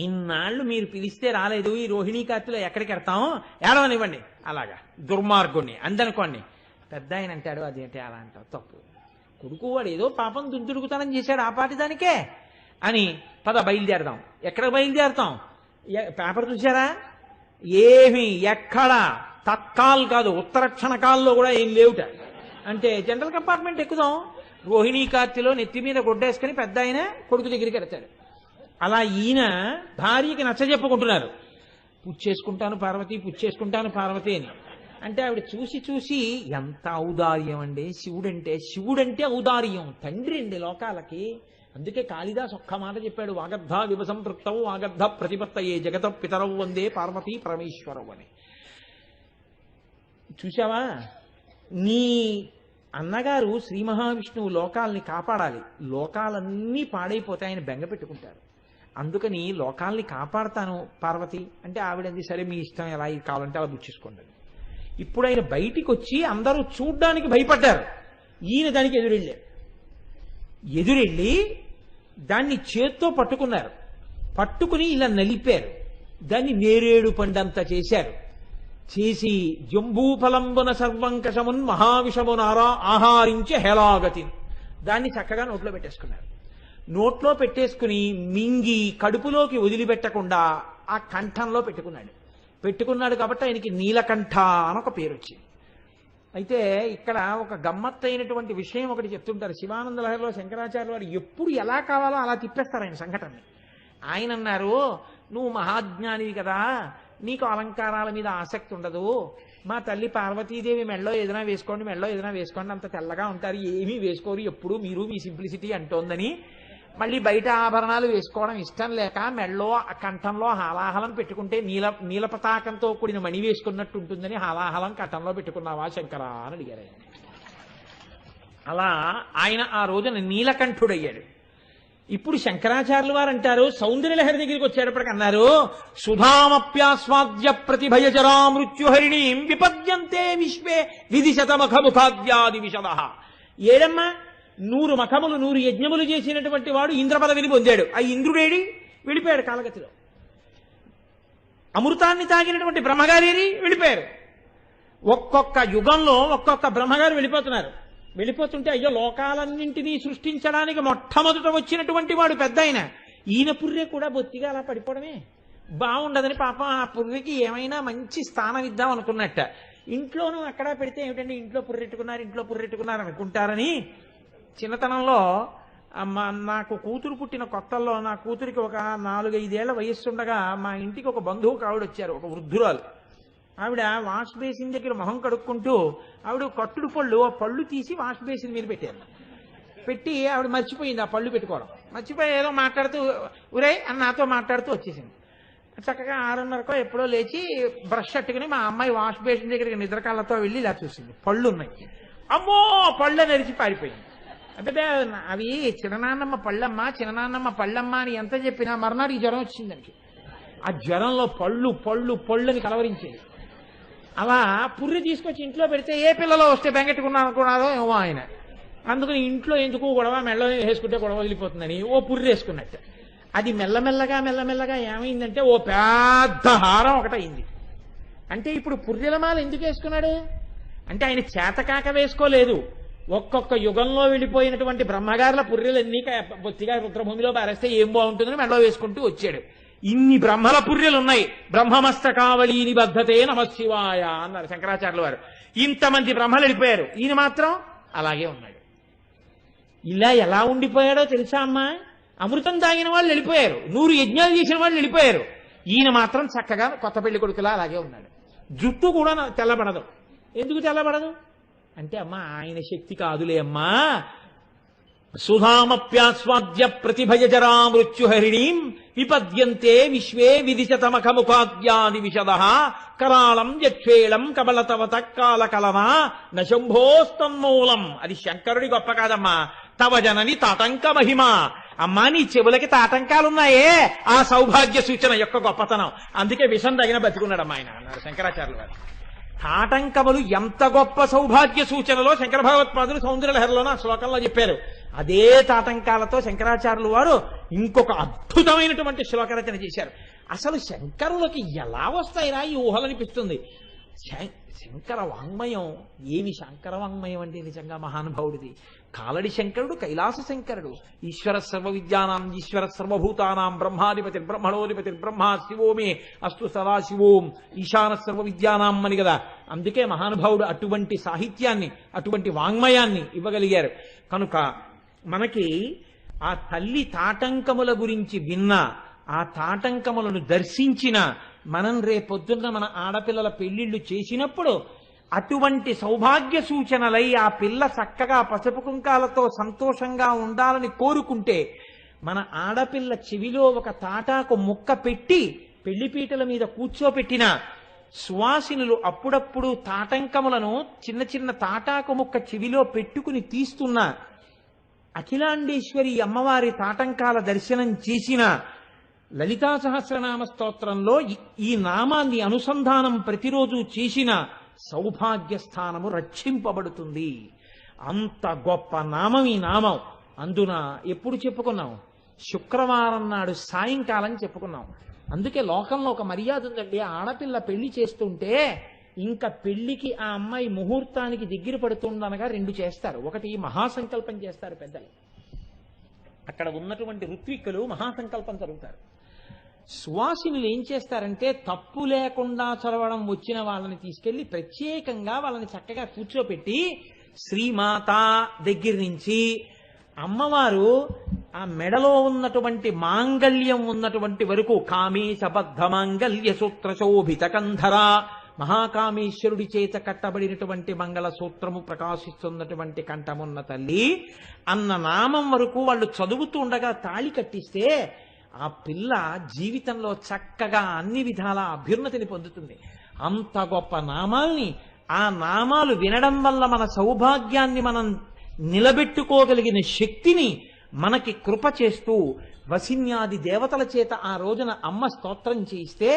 ఇన్నాళ్ళు మీరు పిలిస్తే రాలేదు, ఈ రోహిణీ కార్తెలో ఎక్కడికి వెడతాం, ఏడవనివ్వండి, అలాగా దుర్మార్గుణ్ణి అందనుకోండి. పెద్ద ఆయన అంటాడు, అదేంటి అలా అంటావు, తప్పు, కొడుకు వాడు ఏదో పాపం దుందుడుకుతానని చేశాడు, ఆ పాటి దానికే అని పద బయలుదేరదాం. ఎక్కడ బయలుదేరతాం? పేపర్ చూసారా? ఏమి ఎక్కడ తత్కాల్ కాదు, ఉత్తర క్షణకాల్లో కూడా ఏం లేవుట. అంటే జనరల్ కంపార్ట్మెంట్ ఎక్కుదాం. రోహిణీ కార్తెలో నెత్తి మీద గొడ్డేసుకుని పెద్ద ఆయన కొడుకు దగ్గరికి వెళ్తాడు. అలా ఈయన భార్యకి నచ్చజెప్పుకుంటున్నారు, పుచ్చేసుకుంటాను పార్వతి, పుచ్చేసుకుంటాను పార్వతి అని. అంటే ఆవిడ చూసి చూసి ఎంత ఔదార్యం అండి శివుడంటే ఔదార్యం, తండ్రి అండి లోకాలకి. అందుకే కాళిదాస్ ఒక్క మాట చెప్పాడు, వాగర్ధ వివసంపృక్తం వాగర్ధ ప్రతిపత్తయే జగత పితరవు వందే పార్వతీ పరమేశ్వరవు అని. చూసావా, నీ అన్నగారు శ్రీ మహావిష్ణువు లోకాల్ని కాపాడాలి, లోకాలన్నీ పాడైపోతే ఆయన బెంగ పెట్టుకుంటారు. అందుకని లోకాల్ని కాపాడతాను పార్వతి అంటే ఆవిడంది, సరే మీ ఇష్టం, ఎలా కావాలంటే అలా బుచ్చేసుకోండి. ఇప్పుడు ఆయన బయటికి వచ్చి అందరూ చూడ్డానికి భయపడ్డారు. ఈయన దానికి ఎదురెళ్ళి దాన్ని చేత్తో పట్టుకున్నారు. పట్టుకుని ఇలా నలిపారు, దాన్ని నేరేడు పండంత చేశారు. చేసి జంబూఫలంబున సర్వంకషమున్ మహావిషమునారా ఆహారించే హేళాగతి, దాన్ని చక్కగా నోట్లో పెట్టేసుకున్నారు. నోట్లో పెట్టేసుకుని మింగి కడుపులోకి వదిలిపెట్టకుండా ఆ కంఠంలో పెట్టుకున్నాడు కాబట్టి ఆయనకి నీలకంఠ అని ఒక పేరు వచ్చింది. అయితే ఇక్కడ ఒక గమ్మత్తైనటువంటి విషయం ఒకటి చెప్తుంటారు. శివానంద లహరిలో శంకరాచార్య వారు ఎప్పుడు ఎలా కావాలో అలా తిప్పేస్తారు ఆయన సంఘటనని. ఆయన అన్నారు, నువ్వు మహాజ్ఞానివి కదా, నీకు అలంకారాల మీద ఆసక్తి ఉండదు, మా తల్లి పార్వతీదేవి మెళ్ళో ఏదైనా వేసుకోండి, అంత తెల్లగా ఉంటారు, ఏమీ వేసుకోరు, ఎప్పుడు మీరు మీ సింప్లిసిటీ అంటోందని, మళ్ళీ బయట ఆభరణాలు వేసుకోవడం ఇష్టం లేక మెళ్ళో కంఠంలో హాలాహలం పెట్టుకుంటే నీలపతాకంతో కూడిన మణి వేసుకున్నట్టు ఉంటుందని హాలాహలం కంఠంలో పెట్టుకున్నావా శంకరా అని అడిగారు. అలా ఆయన ఆ రోజున నీలకంఠుడయ్యాడు. ఇప్పుడు శంకరాచార్యులు వారు అంటారు, సౌందర్యలహరి దగ్గరికి వచ్చేటప్పటికి అన్నారు, సుధామప్యాస్వాద్య ప్రతిభయచరా మృత్యుహరిణీం విపద్యంతే విశ్వే విధిశతమఖముఖాద్యాది విశద. ఏడమ్మా, 100 మఖములు 100 యజ్ఞములు చేసినటువంటి వాడు ఇంద్ర పదవిని పొందాడు. ఆ ఇంద్రుడేడి వెళ్ళిపోయాడు కాలగతిలో. అమృతాన్ని తాగినటువంటి బ్రహ్మగారి వెళ్ళిపోయారు. ఒక్కొక్క యుగంలో ఒక్కొక్క బ్రహ్మగారు వెళ్ళిపోతుంటే అయ్యో లోకాలన్నింటినీ సృష్టించడానికి మొట్టమొదట వచ్చినటువంటి వాడు పెద్ద ఆయన. ఈయన పుర్రె కూడా బొత్తిగా అలా పడిపోవడమే బాగుండదని పాపం ఆ పుర్రెకి ఏమైనా మంచి స్థానం ఇద్దాం అనుకున్నట్ట. ఇంట్లోనూ అక్కడ పెడితే ఏమిటండి ఇంట్లో పుర్రెట్టుకున్నారు అనుకుంటారని చిన్నతనంలో నాకు కూతురు పుట్టిన కొత్తల్లో నా కూతురికి ఒక 4-5 ఏళ్ల వయస్సుండగా మా ఇంటికి ఒక బంధువుకు ఆవిడ వచ్చారు, ఒక వృద్ధురాలు. ఆవిడ వాష్ బేసిన్ దగ్గర మొహం కడుక్కుంటూ ఆవిడ కట్టుడు పళ్ళు తీసి వాష్ బేసిన్ మీద పెట్టారు. పెట్టి ఆవిడ మర్చిపోయింది ఆ పళ్ళు పెట్టుకోవడం. మర్చిపోయి ఏదో మాట్లాడుతూ ఉరే అని నాతో మాట్లాడుతూ వచ్చేసింది. చక్కగా 6:30కో ఎప్పుడో లేచి బ్రష్ అట్టుకుని మా అమ్మాయి వాష్ బేసిన్ దగ్గరికి నిద్రకాళ్ళతో వెళ్ళి ఇలా చూసింది. పళ్ళు ఉన్నాయి. అమ్మో పళ్ళు నెరిచి పారిపోయింది. అంటే అవి చిన్ననాన్నమ్మ పళ్ళమ్మ అని ఎంత చెప్పినా మర్నాడు ఈ జ్వరం వచ్చింది దానికి. ఆ జ్వరంలో పళ్ళని కలవరించేది. అలా పుర్రి తీసుకొచ్చి ఇంట్లో పెడితే ఏ పిల్లలో వస్తే బెంగెట్టుకున్నాను అనుకున్నారో ఏమో ఆయన. అందుకని ఇంట్లో ఎందుకు గొడవ, మెల్ల వేసుకుంటే గొడవ వదిలిపోతుందని ఓ పుర్రి వేసుకున్నట్టు. అది మెల్లమెల్లగా ఏమైందంటే ఓ పెద్ద హారం ఒకటయింది. అంటే ఇప్పుడు పుర్రెలమాల ఎందుకు వేసుకున్నాడు అంటే ఆయన చేతకాక వేసుకోలేదు. ఒక్కొక్క యుగంలో వెళ్ళిపోయినటువంటి బ్రహ్మగారుల పుర్రెలన్నీ బొత్తిగా రుద్రభూమిలో పారేస్తే ఏం బాగుంటుందని మెడలో వేసుకుంటూ వచ్చాడు. ఇన్ని బ్రహ్మల పుర్రెలున్నాయి. బ్రహ్మమస్తకావళి నిబద్ధతే నమశివాయ అన్నారు శంకరాచార్యుల వారు. ఇంతమంది బ్రహ్మలు వెళ్ళిపోయారు, ఈయన మాత్రం అలాగే ఉన్నాడు. ఇలా ఎలా ఉండిపోయాడో తెలుసా అమ్మా? అమృతం తాగిన వాళ్ళు వెళ్ళిపోయారు, 100 యజ్ఞాలు చేసిన వాళ్ళు వెళ్ళిపోయారు. ఈయన మాత్రం చక్కగా కొత్త పెళ్లి కొడుకులా అలాగే ఉన్నాడు. జుట్టు కూడా తెల్లబడదు. ఎందుకు తెల్లబడదు అంటే అమ్మా ఆయన శక్తి కాదులే అమ్మా. సుధామప్యాస్వాద్య ప్రతిభయజరా మృత్యుహరిణీం విపద్యంతే విశ్వే విదిశతమఖముఖాద్యాది విశద కరాళం యక్షేళం కబలతవత కాలకలమా నశంభోస్తన్మూలం. అది శంకరుడి గొప్ప కాదమ్మా, తవ జనని తాటంక మహిమ. అమ్మా నీ చెవులకి తాటంకాలున్నాయే ఆ సౌభాగ్య సూచన యొక్క గొప్పతనం. అందుకే విషం తగిన బతికున్నాడమ్మా ఆయన అన్నారు శంకరాచార్యుల వారు. తాటంకములు ఎంత గొప్ప సౌభాగ్య సూచనలో శంకర భగవత్పాదులు సౌందర్యలహరిలోనూ ఆ శ్లోకంలో చెప్పారు. అదే తాటంకాలతో శంకరాచార్యులు వారు ఇంకొక అద్భుతమైనటువంటి శ్లోకరచన చేశారు. అసలు శంకరులకి ఎలా వస్తాయిరా ఈ ఊహలనిపిస్తుంది. శంకర వాంగ్మయం ఏమి శంకర వాంగ్మయం అంటే నిజంగా మహానుభావుడిది. కాలడి శంకరుడు కైలాస శంకరుడు. ఈశ్వర సర్వ విద్యానాం ఈశ్వర సర్వభూతానాం బ్రహ్మాధిపతి బ్రహ్మణోధిపతి బ్రహ్మ శివోమే అస్తు సదాశివోం ఈశాన సర్వ విద్యానాం అని కదా. అందుకే మహానుభావుడు అటువంటి సాహిత్యాన్ని అటువంటి వాంగ్మయాన్ని ఇవ్వగలిగారు. కనుక మనకి ఆ తల్లి తాటంకముల గురించి విన్నా, ఆ తాటంకములను దర్శించిన మనం రేపొద్దున్న మన ఆడపిల్లల పెళ్లిళ్లు చేసినప్పుడు అటువంటి సౌభాగ్య సూచనలై ఆ పిల్ల చక్కగా పసుపు కుంకాలతో సంతోషంగా ఉండాలని కోరుకుంటే మన ఆడపిల్ల చెవిలో ఒక తాటాకు ముక్క పెట్టి పెళ్లిపీటల మీద కూర్చోపెట్టిన సువాసినులు అప్పుడప్పుడు తాటంకములను చిన్న చిన్న తాటాకు ముక్క చెవిలో పెట్టుకుని తీస్తున్న అఖిలాండేశ్వరి అమ్మవారి తాటంకాల దర్శనం చేసిన లలితా సహస్రనామ స్తోత్రంలో ఈ నామాన్ని అనుసంధానం ప్రతిరోజు చేసిన సౌభాగ్య స్థానము రక్షింపబడుతుంది. అంత గొప్ప నామం ఈ నామం. అందున ఎప్పుడు చెప్పుకున్నాం? శుక్రవారం నాడు సాయంకాలం చెప్పుకున్నాం. అందుకే లోకంలో ఒక మర్యాద ఉందండి. ఆడపిల్ల పెళ్లి చేస్తుంటే ఇంకా పెళ్లికి ఆ అమ్మాయి ముహూర్తానికి దగ్గర పడుతుందనగా 2 చేస్తారు. ఒకటి మహాసంకల్పం చేస్తారు పెద్దలు. అక్కడ ఉన్నటువంటి ఋత్విక్కులు మహాసంకల్పం జరుగుతారు. సువాసినులు ఏం చేస్తారంటే తప్పు లేకుండా చదవడం వచ్చిన వాళ్ళని తీసుకెళ్లి ప్రత్యేకంగా వాళ్ళని చక్కగా కూర్చోపెట్టి శ్రీమాత దగ్గర నుంచి అమ్మవారు ఆ మెడలో ఉన్నటువంటి మాంగళ్యం ఉన్నటువంటి వరకు కామేశబద్ధ మాంగళ్య సూత్ర శోభిత కంధర మహాకామేశ్వరుడి చేత కట్టబడినటువంటి మంగళ సూత్రము ప్రకాశిస్తున్నటువంటి కంఠమున్న తల్లి అన్న నామం వరకు వాళ్ళు చదువుతూ ఉండగా తాళి కట్టిస్తే ఆ పిల్ల జీవితంలో చక్కగా అన్ని విధాల అభ్యున్నతిని పొందుతుంది. అంత గొప్ప నామాల్ని, ఆ నామాలు వినడం వల్ల మన సౌభాగ్యాన్ని మనం నిలబెట్టుకోగలిగిన శక్తిని మనకి కృప చేస్తూ వసిన్యాది దేవతల చేత ఆ రోజున అమ్మ స్తోత్రం చేయిస్తే,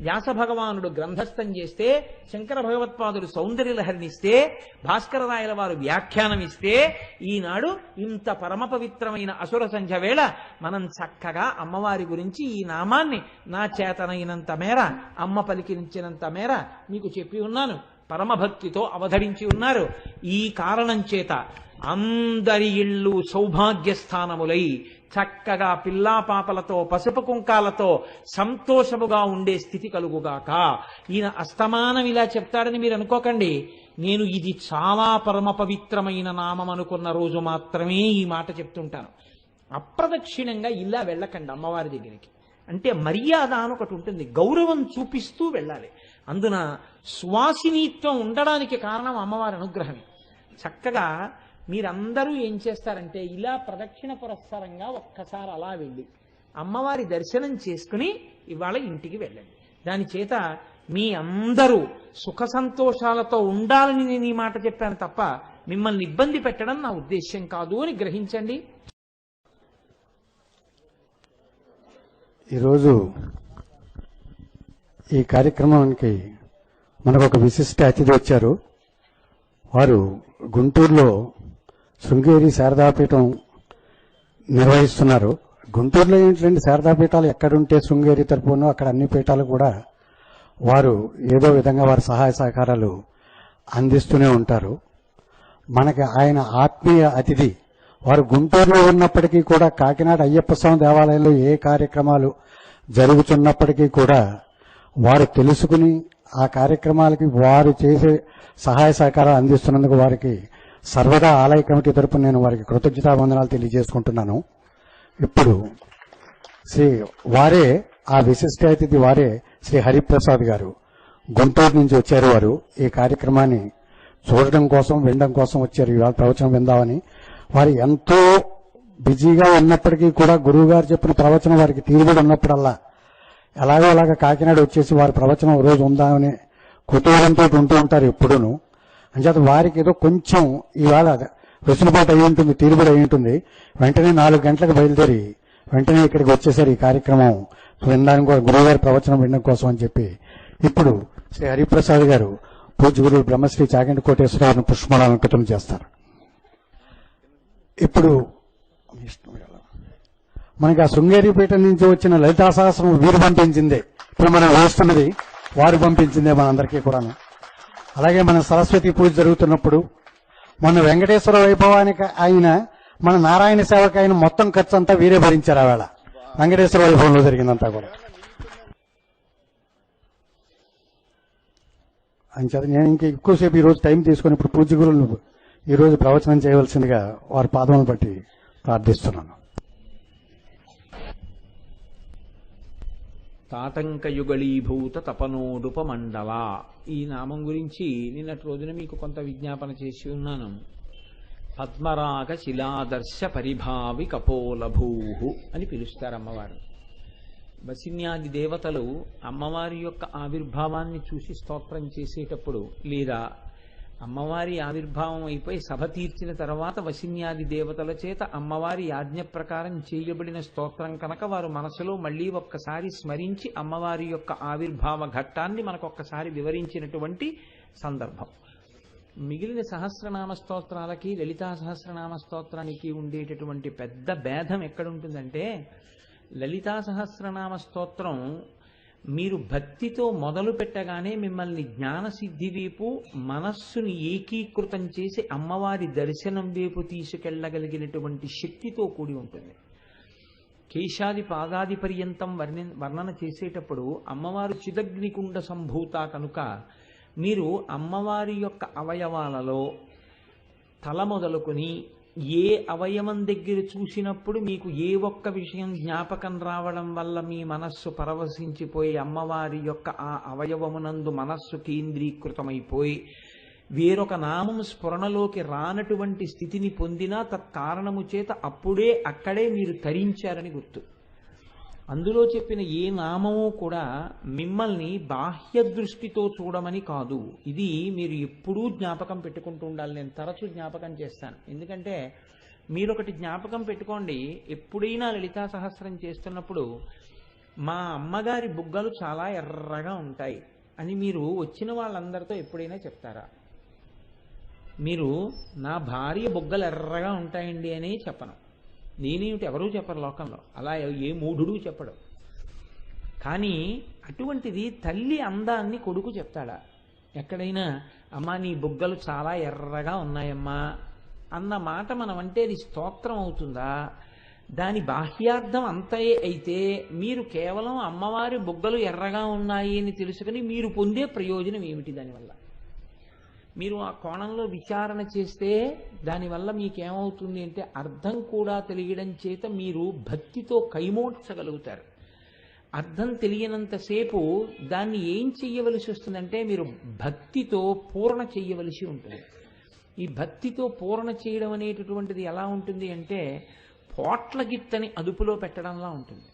వ్యాస భగవానుడు గ్రంథస్థం చేస్తే, శంకర భగవత్పాదుడు సౌందర్యలహరినిస్తే, భాస్కర రాయల వారు వ్యాఖ్యానం ఇస్తే, ఈనాడు ఇంత పరమ పవిత్రమైన అసుర సంధ్య వేళ మనం చక్కగా అమ్మవారి గురించి ఈ నామాన్ని నా చేతనైనంత మేర, అమ్మ పలికించినంత మేర మీకు చెప్పి ఉన్నాను. పరమభక్తితో అవధరించి ఉన్నారు. ఈ కారణం చేత అందరి ఇళ్ళు సౌభాగ్య స్థానములై చక్కగా పిల్లా పాపలతో పసుపు కుంకాలతో సంతోషముగా ఉండే స్థితి కలుగుగాక. ఈయన అస్తమానం ఇలా చెప్తాడని మీరు అనుకోకండి. నేను ఇది చాలా పరమ పవిత్రమైన నామం అనుకున్న రోజు మాత్రమే ఈ మాట చెప్తుంటాను. అప్రదక్షిణంగా ఇలా వెళ్ళకండి అమ్మవారి దగ్గరికి. అంటే మర్యాద అని ఒకటి ఉంటుంది, గౌరవం చూపిస్తూ వెళ్ళాలి. అందున సువాసినీత్వం ఉండడానికి కారణం అమ్మవారి అనుగ్రహమే. చక్కగా మీరందరూ ఏం చేస్తారంటే ఇలా ప్రదక్షిణ పురస్సరంగా ఒక్కసారి అలా వెళ్ళి అమ్మవారి దర్శనం చేసుకుని ఇవాళ ఇంటికి వెళ్ళండి. దాని చేత మీ అందరూ సుఖ సంతోషాలతో ఉండాలని నేను ఈ మాట చెప్పాను తప్ప మిమ్మల్ని ఇబ్బంది పెట్టడం నా ఉద్దేశ్యం కాదు అని గ్రహించండి. ఈరోజు ఈ కార్యక్రమానికి మనకు ఒక విశిష్ట అతిథి వచ్చారు. వారు గుంటూరులో శృంగేరి శారదాపీఠం నిర్వహిస్తున్నారు. గుంటూరులో ఏంటంటే శారదాపీఠాలు ఎక్కడుంటే శృంగేరి తరపునో అక్కడ అన్ని పీఠాలు కూడా వారు ఏదో విధంగా వారి సహాయ సహకారాలు అందిస్తూనే ఉంటారు. మనకి ఆయన ఆత్మీయ అతిథి. వారు గుంటూరులో ఉన్నప్పటికీ కూడా కాకినాడ అయ్యప్ప స్వామి దేవాలయంలో ఏ కార్యక్రమాలు జరుగుతున్నప్పటికీ కూడా వారు తెలుసుకుని ఆ కార్యక్రమాలకి వారు చేసే సహాయ సహకారాలు అందిస్తున్నందుకు వారికి సర్వదా ఆలయ కమిటీ తరపున నేను వారికి కృతజ్ఞతావందనాలు తెలియజేసుకుంటున్నాను. ఇప్పుడు వారే ఆ విశిష్ట అతిథి వారే శ్రీ హరిప్రసాద్ గారు గుంటూరు నుంచి వచ్చారు. వారు ఈ కార్యక్రమాన్ని చూడడం కోసం వినడం కోసం వచ్చారు. ఇవాళ ప్రవచనం విందామని. వారు ఎంతో బిజీగా ఉన్నప్పటికీ కూడా గురువు గారు చెప్పిన ప్రవచనం వారికి తీరుబడి ఉన్నప్పుడల్లా ఎలాగో అలాగా కాకినాడ వచ్చేసి వారి ప్రవచనం రోజు ఉందామని కుతూహలంతో ఉంటూ ఉంటారు ఎప్పుడూను. అంచేత వారికి ఏదో కొంచెం ఇవాళ వెసులుబాటు అయి ఉంటుంది, తీరుబడి అయి ఉంటుంది. వెంటనే 4 గంటలకు బయలుదేరి వెంటనే ఇక్కడికి వచ్చేసారు ఈ కార్యక్రమం వినడానికి, గురువు గారి ప్రవచనం వినడం కోసం అని చెప్పి. ఇప్పుడు శ్రీ హరిప్రసాద్ గారు పూజ్య గురువు బ్రహ్మశ్రీ చాగంటి కోటేశ్వరరావును పుష్పమాలంకృతం చేస్తారు. ఇప్పుడు మనకి ఆ శృంగేరిపేట నుంచి వచ్చిన లలితా సహస్రం వీరు పంపించిందే, ఇప్పుడు మనం వేస్తున్నది వారు పంపించిందే మనందరికీ కూడాను. అలాగే మన సరస్వతి పూజ జరుగుతున్నప్పుడు మొన్న వెంకటేశ్వర వైభవానికి ఆయన మన నారాయణ సేవకి ఆయన మొత్తం ఖర్చు అంతా వీరే భరించారు. ఆవేళ వెంకటేశ్వర వైభవంలో జరిగిందంతా కూడా. అంచేత నేను ఇంకా ఎక్కువసేపు ఈరోజు టైం తీసుకుని ఇప్పుడు పూజ్య గురువులు ఈరోజు ప్రవచనం చేయవలసిందిగా వారి పాదములను బట్టి ప్రార్థిస్తున్నాను. తాటంకయుగళీభూత తపనోడుపమండల ఈ నామం గురించి నిన్నటి రోజున మీకు కొంత విజ్ఞాపన చేసి ఉన్నాను. పద్మరాగ శిలాదర్శ పరిభావి కపోలభూ అని పిలుస్తారు అమ్మవారు. వసిన్యాది దేవతలు అమ్మవారి యొక్క ఆవిర్భావాన్ని చూసి స్తోత్రం చేసేటప్పుడు, లేదా అమ్మవారి ఆవిర్భావం అయిపోయి సభ తీర్చిన తర్వాత వసిన్యాది దేవతల చేత అమ్మవారి ఆజ్ఞ ప్రకారం చేయబడిన స్తోత్రం కనుక వారు మనసులో మళ్ళీ ఒక్కసారి స్మరించి అమ్మవారి యొక్క ఆవిర్భావ ఘట్టాన్ని మనకొక్కసారి వివరించినటువంటి సందర్భం. మిగిలిన సహస్రనామ స్తోత్రాలకి లలితా సహస్రనామ స్తోత్రానికి ఉండేటటువంటి పెద్ద భేదం ఎక్కడుంటుందంటే, లలితా సహస్రనామ స్తోత్రం మీరు భక్తితో మొదలు పెట్టగానే మిమ్మల్ని జ్ఞానసిద్ధి వైపు మనస్సుని ఏకీకృతం చేసి అమ్మవారి దర్శనం వైపు తీసుకెళ్లగలిగినటువంటి శక్తితో కూడి ఉంటుంది. కేశాది పాదాది పర్యంతం వర్ణన చేసేటప్పుడు అమ్మవారు చిదగ్నికుండ సంభూత కనుక మీరు అమ్మవారి యొక్క అవయవాలలో తల మొదలుకొని ఏ అవయవం దగ్గర చూసినప్పుడు మీకు ఏ ఒక్క విషయం జ్ఞాపకం రావడం వల్ల మీ మనస్సు పరవశించిపోయి అమ్మవారి యొక్క ఆ అవయవమునందు మనస్సు కేంద్రీకృతమైపోయి వేరొక నామం స్ఫురణలోకి రానటువంటి స్థితిని పొందినా తత్కారణము చేత అప్పుడే అక్కడే మీరు తరించారని గుర్తు. అందులో చెప్పిన ఏ నామము కూడా మిమ్మల్ని బాహ్య దృష్టితో చూడమని కాదు. ఇది మీరు ఎప్పుడూ జ్ఞాపకం పెట్టుకుంటూ ఉండాలి. నేను తరచూ జ్ఞాపకం చేస్తాను. ఎందుకంటే మీరు ఒకటి జ్ఞాపకం పెట్టుకోండి, ఎప్పుడైనా లలితా సహస్రం చేస్తున్నప్పుడు మా అమ్మగారి బుగ్గలు చాలా ఎర్రగా ఉంటాయి అని మీరు వచ్చిన వాళ్ళందరితో ఎప్పుడైనా చెప్తారా? మీరు నా భార్య బుగ్గలు ఎర్రగా ఉంటాయండి అని చెప్పను. నేనేమిటి, ఎవరూ చెప్పరు లోకంలో, అలా ఏ మూఢుడు చెప్పడు. కానీ అటువంటిది తల్లి అందాన్ని కొడుకు చెప్తాడా? ఎక్కడైనా అమ్మా నీ బుగ్గలు చాలా ఎర్రగా ఉన్నాయమ్మా అన్న మాట మనం అంటే అది స్తోత్రం అవుతుందా? దాని బాహ్యార్థం అంతే అయితే మీరు కేవలం అమ్మవారి బుగ్గలు ఎర్రగా ఉన్నాయి అని తెలుసుకుని మీరు పొందే ప్రయోజనం ఏమిటి? దానివల్ల మీరు ఆ కోణంలో విచారణ చేస్తే దానివల్ల మీకేమవుతుంది అంటే అర్థం కూడా తెలియడం చేత మీరు భక్తితో కైమోడ్చగలుగుతారు. అర్థం తెలియనంతసేపు దాన్ని ఏం చెయ్యవలసి వస్తుందంటే మీరు భక్తితో పూర్ణ చెయ్యవలసి ఉంటుంది. ఈ భక్తితో పూరణ చేయడం అనేటటువంటిది ఎలా ఉంటుంది అంటే పోట్ల గిత్తని అదుపులో పెట్టడంలా ఉంటుంది.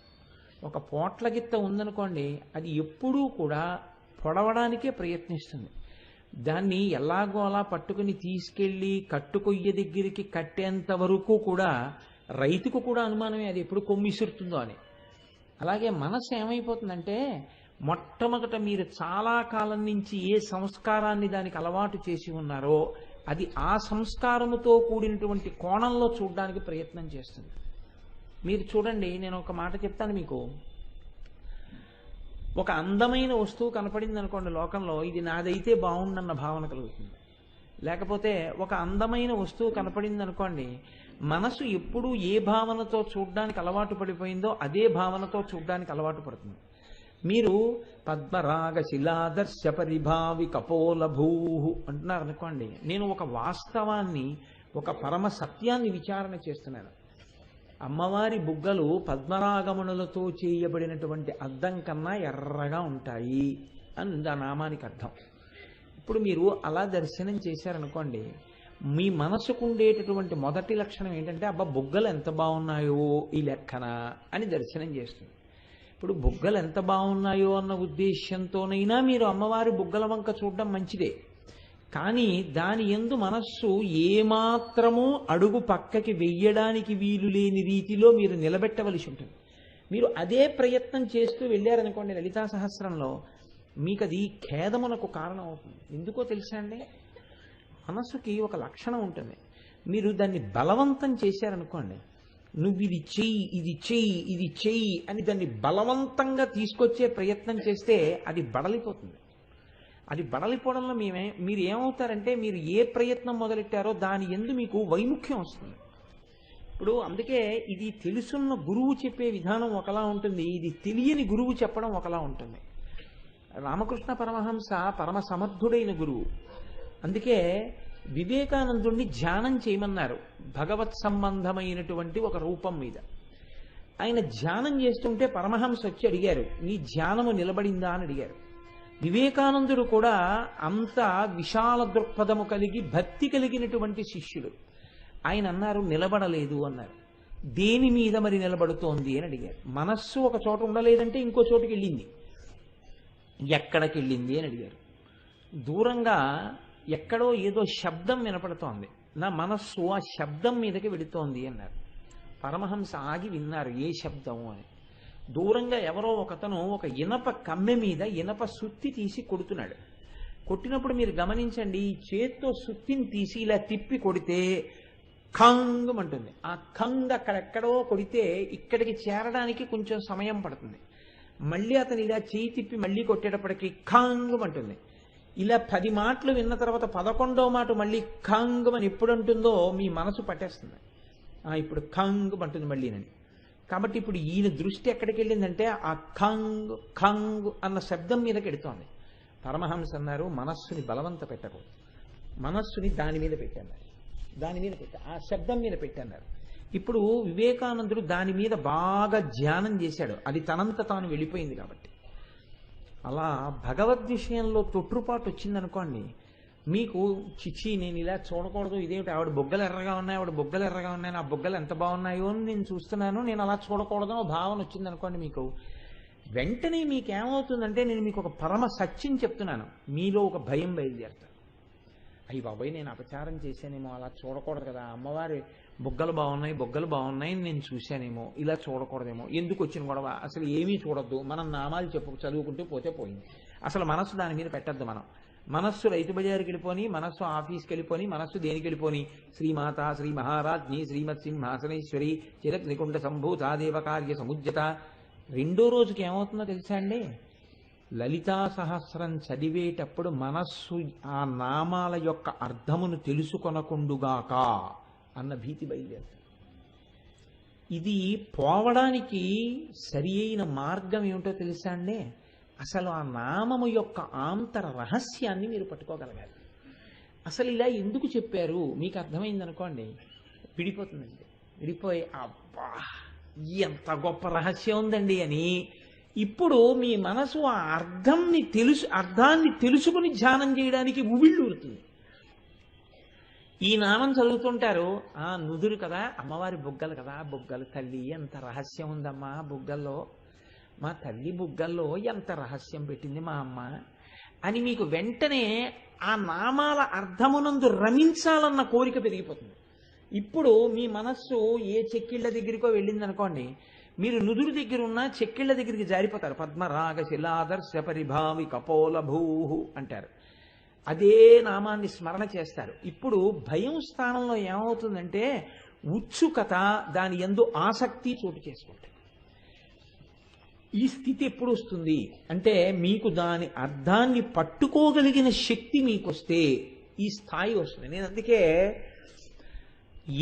ఒక పోట్ల గిత్త ఉందనుకోండి, అది ఎప్పుడూ కూడా పొడవడానికే ప్రయత్నిస్తుంది. దాన్ని ఎలాగో అలా పట్టుకుని తీసుకెళ్లి కట్టుకొయ్య దగ్గరికి కట్టేంత వరకు కూడా రైతుకు కూడా అనుమానమే అది ఎప్పుడు కొమ్మిసురుతుందో అని. అలాగే మనసు ఏమైపోతుందంటే మొట్టమొదట మీరు చాలా కాలం నుంచి ఏ సంస్కారాన్ని దానికి అలవాటు చేసి ఉన్నారో అది ఆ సంస్కారముతో కూడినటువంటి కోణంలో చూడడానికి ప్రయత్నం చేస్తుంది. మీరు చూడండి, నేను ఒక మాట చెప్తాను మీకు. ఒక అందమైన వస్తువు కనపడింది అనుకోండి లోకంలో, ఇది నాదైతే బాగుండన్న భావన కలుగుతుంది. లేకపోతే ఒక అందమైన వస్తువు కనపడింది అనుకోండి, మనసు ఎప్పుడూ ఏ భావనతో చూడడానికి అలవాటు పడిపోయిందో అదే భావనతో చూడడానికి అలవాటు పడుతుంది. మీరు పద్మరాగ శిలాదర్శ పరిభావి కపోల భూహు అంటున్నారు అనుకోండి, నేను ఒక వాస్తవాన్ని, ఒక పరమ సత్యాన్ని విచారణ చేస్తున్నాను. అమ్మవారి బుగ్గలు పద్మరాగమునులతో చేయబడినటువంటి అద్దం కన్నా ఎర్రగా ఉంటాయి అని ఆ నామానికి అర్థం. ఇప్పుడు మీరు అలా దర్శనం చేశారనుకోండి, మీ మనసుకు ఉండేటటువంటి మొదటి లక్షణం ఏంటంటే అబ్బా బుగ్గలు ఎంత బాగున్నాయో ఈ లెక్కన అని దర్శనం చేస్తుంది. ఇప్పుడు బుగ్గలు ఎంత బాగున్నాయో అన్న ఉద్దేశ్యంతోనైనా మీరు అమ్మవారి బుగ్గల వంక చూడడం మంచిదే. కానీ దాని యందు మనస్సు ఏమాత్రమూ అడుగు పక్కకి వెయ్యడానికి వీలు లేని రీతిలో మీరు నిలబెట్టవలసి ఉంటుంది. మీరు అదే ప్రయత్నం చేస్తూ వెళ్ళారనుకోండి లలితా సహస్రంలో, మీకు అది ఖేదమునకు కారణం అవుతుంది. ఎందుకో తెలుసా అండి, మనస్సుకి ఒక లక్షణం ఉంటుంది. మీరు దాన్ని బలవంతం చేశారనుకోండి, నువ్వు ఇది చెయ్యి, ఇది చెయ్యి, ఇది చెయ్యి అని దాన్ని బలవంతంగా తీసుకొచ్చే ప్రయత్నం చేస్తే అది బడలిపోతుంది. అది బడలిపోవడంలో మీరు ఏమవుతారంటే, మీరు ఏ ప్రయత్నం మొదలెట్టారో దాని యందు మీకు వైముఖ్యం వస్తుంది. ఇప్పుడు అందుకే ఇది తెలుసున్న గురువు చెప్పే విధానం ఒకలా ఉంటుంది, ఇది తెలియని గురువు చెప్పడం ఒకలా ఉంటుంది. రామకృష్ణ పరమహంస పరమ సమర్థుడైన గురువు. అందుకే వివేకానందుణ్ణి ధ్యానం చేయమన్నారు భగవత్ సంబంధమైనటువంటి ఒక రూపం మీద. ఆయన ధ్యానం చేస్తుంటే పరమహంస వచ్చి అడిగారు, నీ ధ్యానము నిలబడిందా అని అడిగారు. వివేకానందుడు కూడా అంత విశాల దృక్పథము కలిగి భక్తి కలిగినటువంటి శిష్యుడు. ఆయన అన్నారు నిలబడలేదు అన్నారు. దేని మీద మరి నిలబడుతోంది అని అడిగారు. మనస్సు ఒక చోట ఉండలేదంటే ఇంకో చోటుకి వెళ్ళింది. ఎక్కడికి వెళ్ళింది అని అడిగారు. దూరంగా ఎక్కడో ఏదో శబ్దం వినపడుతోంది, నా మనస్సు ఆ శబ్దం మీదకి వెళుతోంది అన్నారు. పరమహంస ఆగి విన్నారు ఏ శబ్దము అని. దూరంగా ఎవరో ఒకతను ఒక ఇనప కమ్మె మీద ఇనప సుత్తి తీసి కొడుతున్నాడు. కొట్టినప్పుడు మీరు గమనించండి, ఈ చేత్తో సుత్తిని తీసి ఇలా తిప్పి కొడితే ఖంగ్ అంటుంది. ఆ ఖంగ్ అక్కడెక్కడో కొడితే ఇక్కడికి చేరడానికి కొంచెం సమయం పడుతుంది. మళ్ళీ అతను ఇలా చేయి తిప్పి మళ్ళీ కొట్టేటప్పటికి ఖంగ్ అంటుంది. ఇలా 10 మాటలు విన్న తర్వాత 11వ మాట మళ్ళీ ఖంగ్ అని ఎప్పుడు అంటుందో మీ మనసు పట్టేస్తుంది. ఇప్పుడు ఖంగ్ అంటుంది మళ్ళీనని. కాబట్టి ఇప్పుడు ఈయన దృష్టి ఎక్కడికి వెళ్ళిందంటే ఆ ఖంగ్ ఖంగ్ అన్న శబ్దం మీదకి వెడుతోంది. పరమహంస అన్నారు, మనస్సుని బలవంత పెట్టకూడదు, మనస్సుని దాని మీద పెట్టన్నారు, దాని మీద ఆ శబ్దం మీద పెట్టన్నారు. ఇప్పుడు వివేకానందుడు దాని మీద బాగా ధ్యానం చేశాడు, అది తనంత తాను వెళ్ళిపోయింది కాబట్టి. అలా భగవద్ విషయంలో తొట్టుపాటు వచ్చిందనుకోండి, మీకు చిచి నేను ఇలా చూడకూడదు, ఇదేమిటి ఆవిడ బొగ్గలు ఎర్రగా ఉన్నాయి, ఆవిడ బొగ్గలు ఎర్రగా ఉన్నాయి, నా బొగ్గలు ఎంత బాగున్నాయో అని నేను చూస్తున్నాను, నేను అలా చూడకూడదు అని భావన వచ్చిందనుకోండి, మీకు వెంటనే మీకేమవుతుందంటే, నేను మీకు ఒక పరమ సత్యం చెప్తున్నాను, మీలో ఒక భయం బయలుదేరుతారు. అయ్యి బాబాయ్ నేను అపచారం చేశానేమో, అలా చూడకూడదు కదా, అమ్మవారి బొగ్గలు బాగున్నాయి నేను చూశానేమో, ఇలా చూడకూడదేమో, ఎందుకు వచ్చిన గొడవ, అసలు ఏమీ చూడొద్దు, మనం నామాలు చదువుకుంటూ పోతే పోయింది. అసలు మనస్సు దాని మీద పెట్టద్దు. మనస్సు రైతు బజారుకి వెళ్ళిపోని, మనస్సు ఆఫీస్కి వెళ్ళిపోని, మనస్సు దేనికి వెళ్ళిపోని, శ్రీమాత శ్రీ మహారాజ్ఞి శ్రీమత్ సింహాసనేశ్వరి చిరగ్నికుండ సంభూత దేవకార్య సముజ్జత. 2వ రోజుకి ఏమవుతుందో తెలుసా అండి, లలితా సహస్రం చదివేటప్పుడు మనస్సు ఆ నామాల యొక్క అర్థమును తెలుసుకొనకుండుగాక అన్న భీతి బయలుదేరుతుంది. ఇది పోవడానికి సరి అయిన మార్గం ఏమిటో తెలుసా అండి, అసలు ఆ నామము యొక్క ఆంతర రహస్యాన్ని మీరు పట్టుకోగలగాలి. అసలు ఇలా ఎందుకు చెప్పారు మీకు అర్థమైందనుకోండి, విడిపోతుందండి. విడిపోయి అబ్బా ఎంత గొప్ప రహస్యం ఉందండి అని ఇప్పుడు మీ మనసు ఆ అర్థాన్ని తెలుసుకుని ధ్యానం చేయడానికి ఉవిళ్ళూరుతుంది. ఈ నామం చదువుతుంటారు, ఆ నుదురు కదా, అమ్మవారి బుగ్గలు కదా, బుగ్గలు తల్లి ఎంత రహస్యం ఉందమ్మా బుగ్గల్లో, మా తల్లి బుగ్గల్లో ఎంత రహస్యం పెట్టింది మా అమ్మ అని మీకు వెంటనే ఆ నామాల అర్థమునందు రమించాలన్న కోరిక పెరిగిపోతుంది. ఇప్పుడు మీ మనస్సు ఏ చెక్కిళ్ళ దగ్గరికో వెళ్ళింది అనుకోండి, మీరు నుదురు దగ్గర ఉన్న చెక్కిళ్ళ దగ్గరికి జారిపోతారు. పద్మరాగ శిలాదర్శ పరిభావి కపోల భూహు అంటారు. అదే నామాన్ని స్మరణ చేస్తారు. ఇప్పుడు భయం స్థానంలో ఏమవుతుందంటే ఉత్సుకత, దాని యందు ఆసక్తి చోటు చేసుకుంటాయి. ఈ స్థితి ఎప్పుడు వస్తుంది అంటే మీకు దాని అర్థాన్ని పట్టుకోగలిగిన శక్తి మీకు వస్తే ఈ స్థాయి వస్తుంది. నేను అందుకే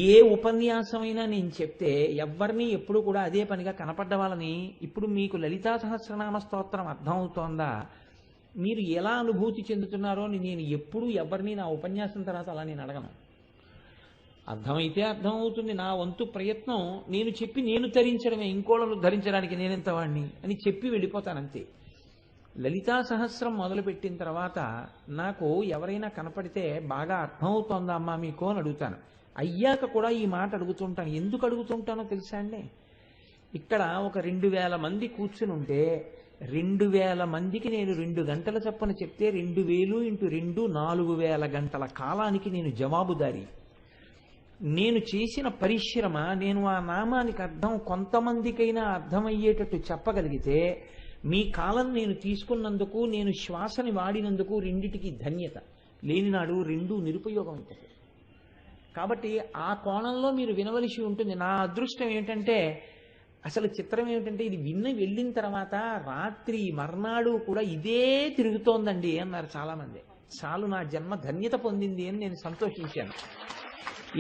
ఏ ఉపన్యాసమైనా నేను చెప్తే ఎవరిని ఎప్పుడు కూడా అదే పనిగా కనపడ్డ వాళ్ళని, ఇప్పుడు మీకు లలితా సహస్రనామ స్తోత్రం అర్థం అవుతోందా, మీరు ఎలా అనుభూతి చెందుతున్నారో అని నేను ఎప్పుడు ఎవరిని నా ఉపన్యాసం తర్వాత అలా నేను అడగను. అర్థమైతే అర్థం అవుతుంది, నా వంతు ప్రయత్నం నేను చెప్పి నేను ధరించడమే, ఇంకోళ్ళు ధరించడానికి నేనెంత వాడిని అని చెప్పి వెళ్ళిపోతానంతే. లలితా సహస్రం మొదలుపెట్టిన తర్వాత నాకు ఎవరైనా కనపడితే బాగా అర్థమవుతోందా అమ్మా మీకు అని అడుగుతాను. అయ్యాక కూడా ఈ మాట అడుగుతుంటాను. ఎందుకు అడుగుతుంటానో తెలుసా అండి, ఇక్కడ ఒక 2000 మంది కూర్చుని ఉంటే 2000 మందికి నేను 2 గంటల చొప్పున చెప్తే 2000 × 2 4000 గంటల కాలానికి నేను జవాబుదారి. నేను చేసిన పరిశ్రమ, నేను ఆ నామానికి అర్థం కొంతమందికైనా అర్థమయ్యేటట్టు చెప్పగలిగితే మీ కాలం నేను తీసుకున్నందుకు, నేను శ్వాసని వాడినందుకు రెండిటికి ధన్యత. లేనినాడు రెండూ నిరుపయోగం అవుతుంది. కాబట్టి ఆ కోణంలో మీరు వినవలసి ఉంటుంది. నా అదృష్టం ఏంటంటే, అసలు చిత్రం ఏమిటంటే, ఇది వెళ్ళిన తర్వాత రాత్రి మర్నాడు కూడా ఇదే తిరుగుతోందండి అన్నారు చాలామంది. చాలు, నా జన్మ ధన్యత పొందింది అని నేను సంతోషించాను.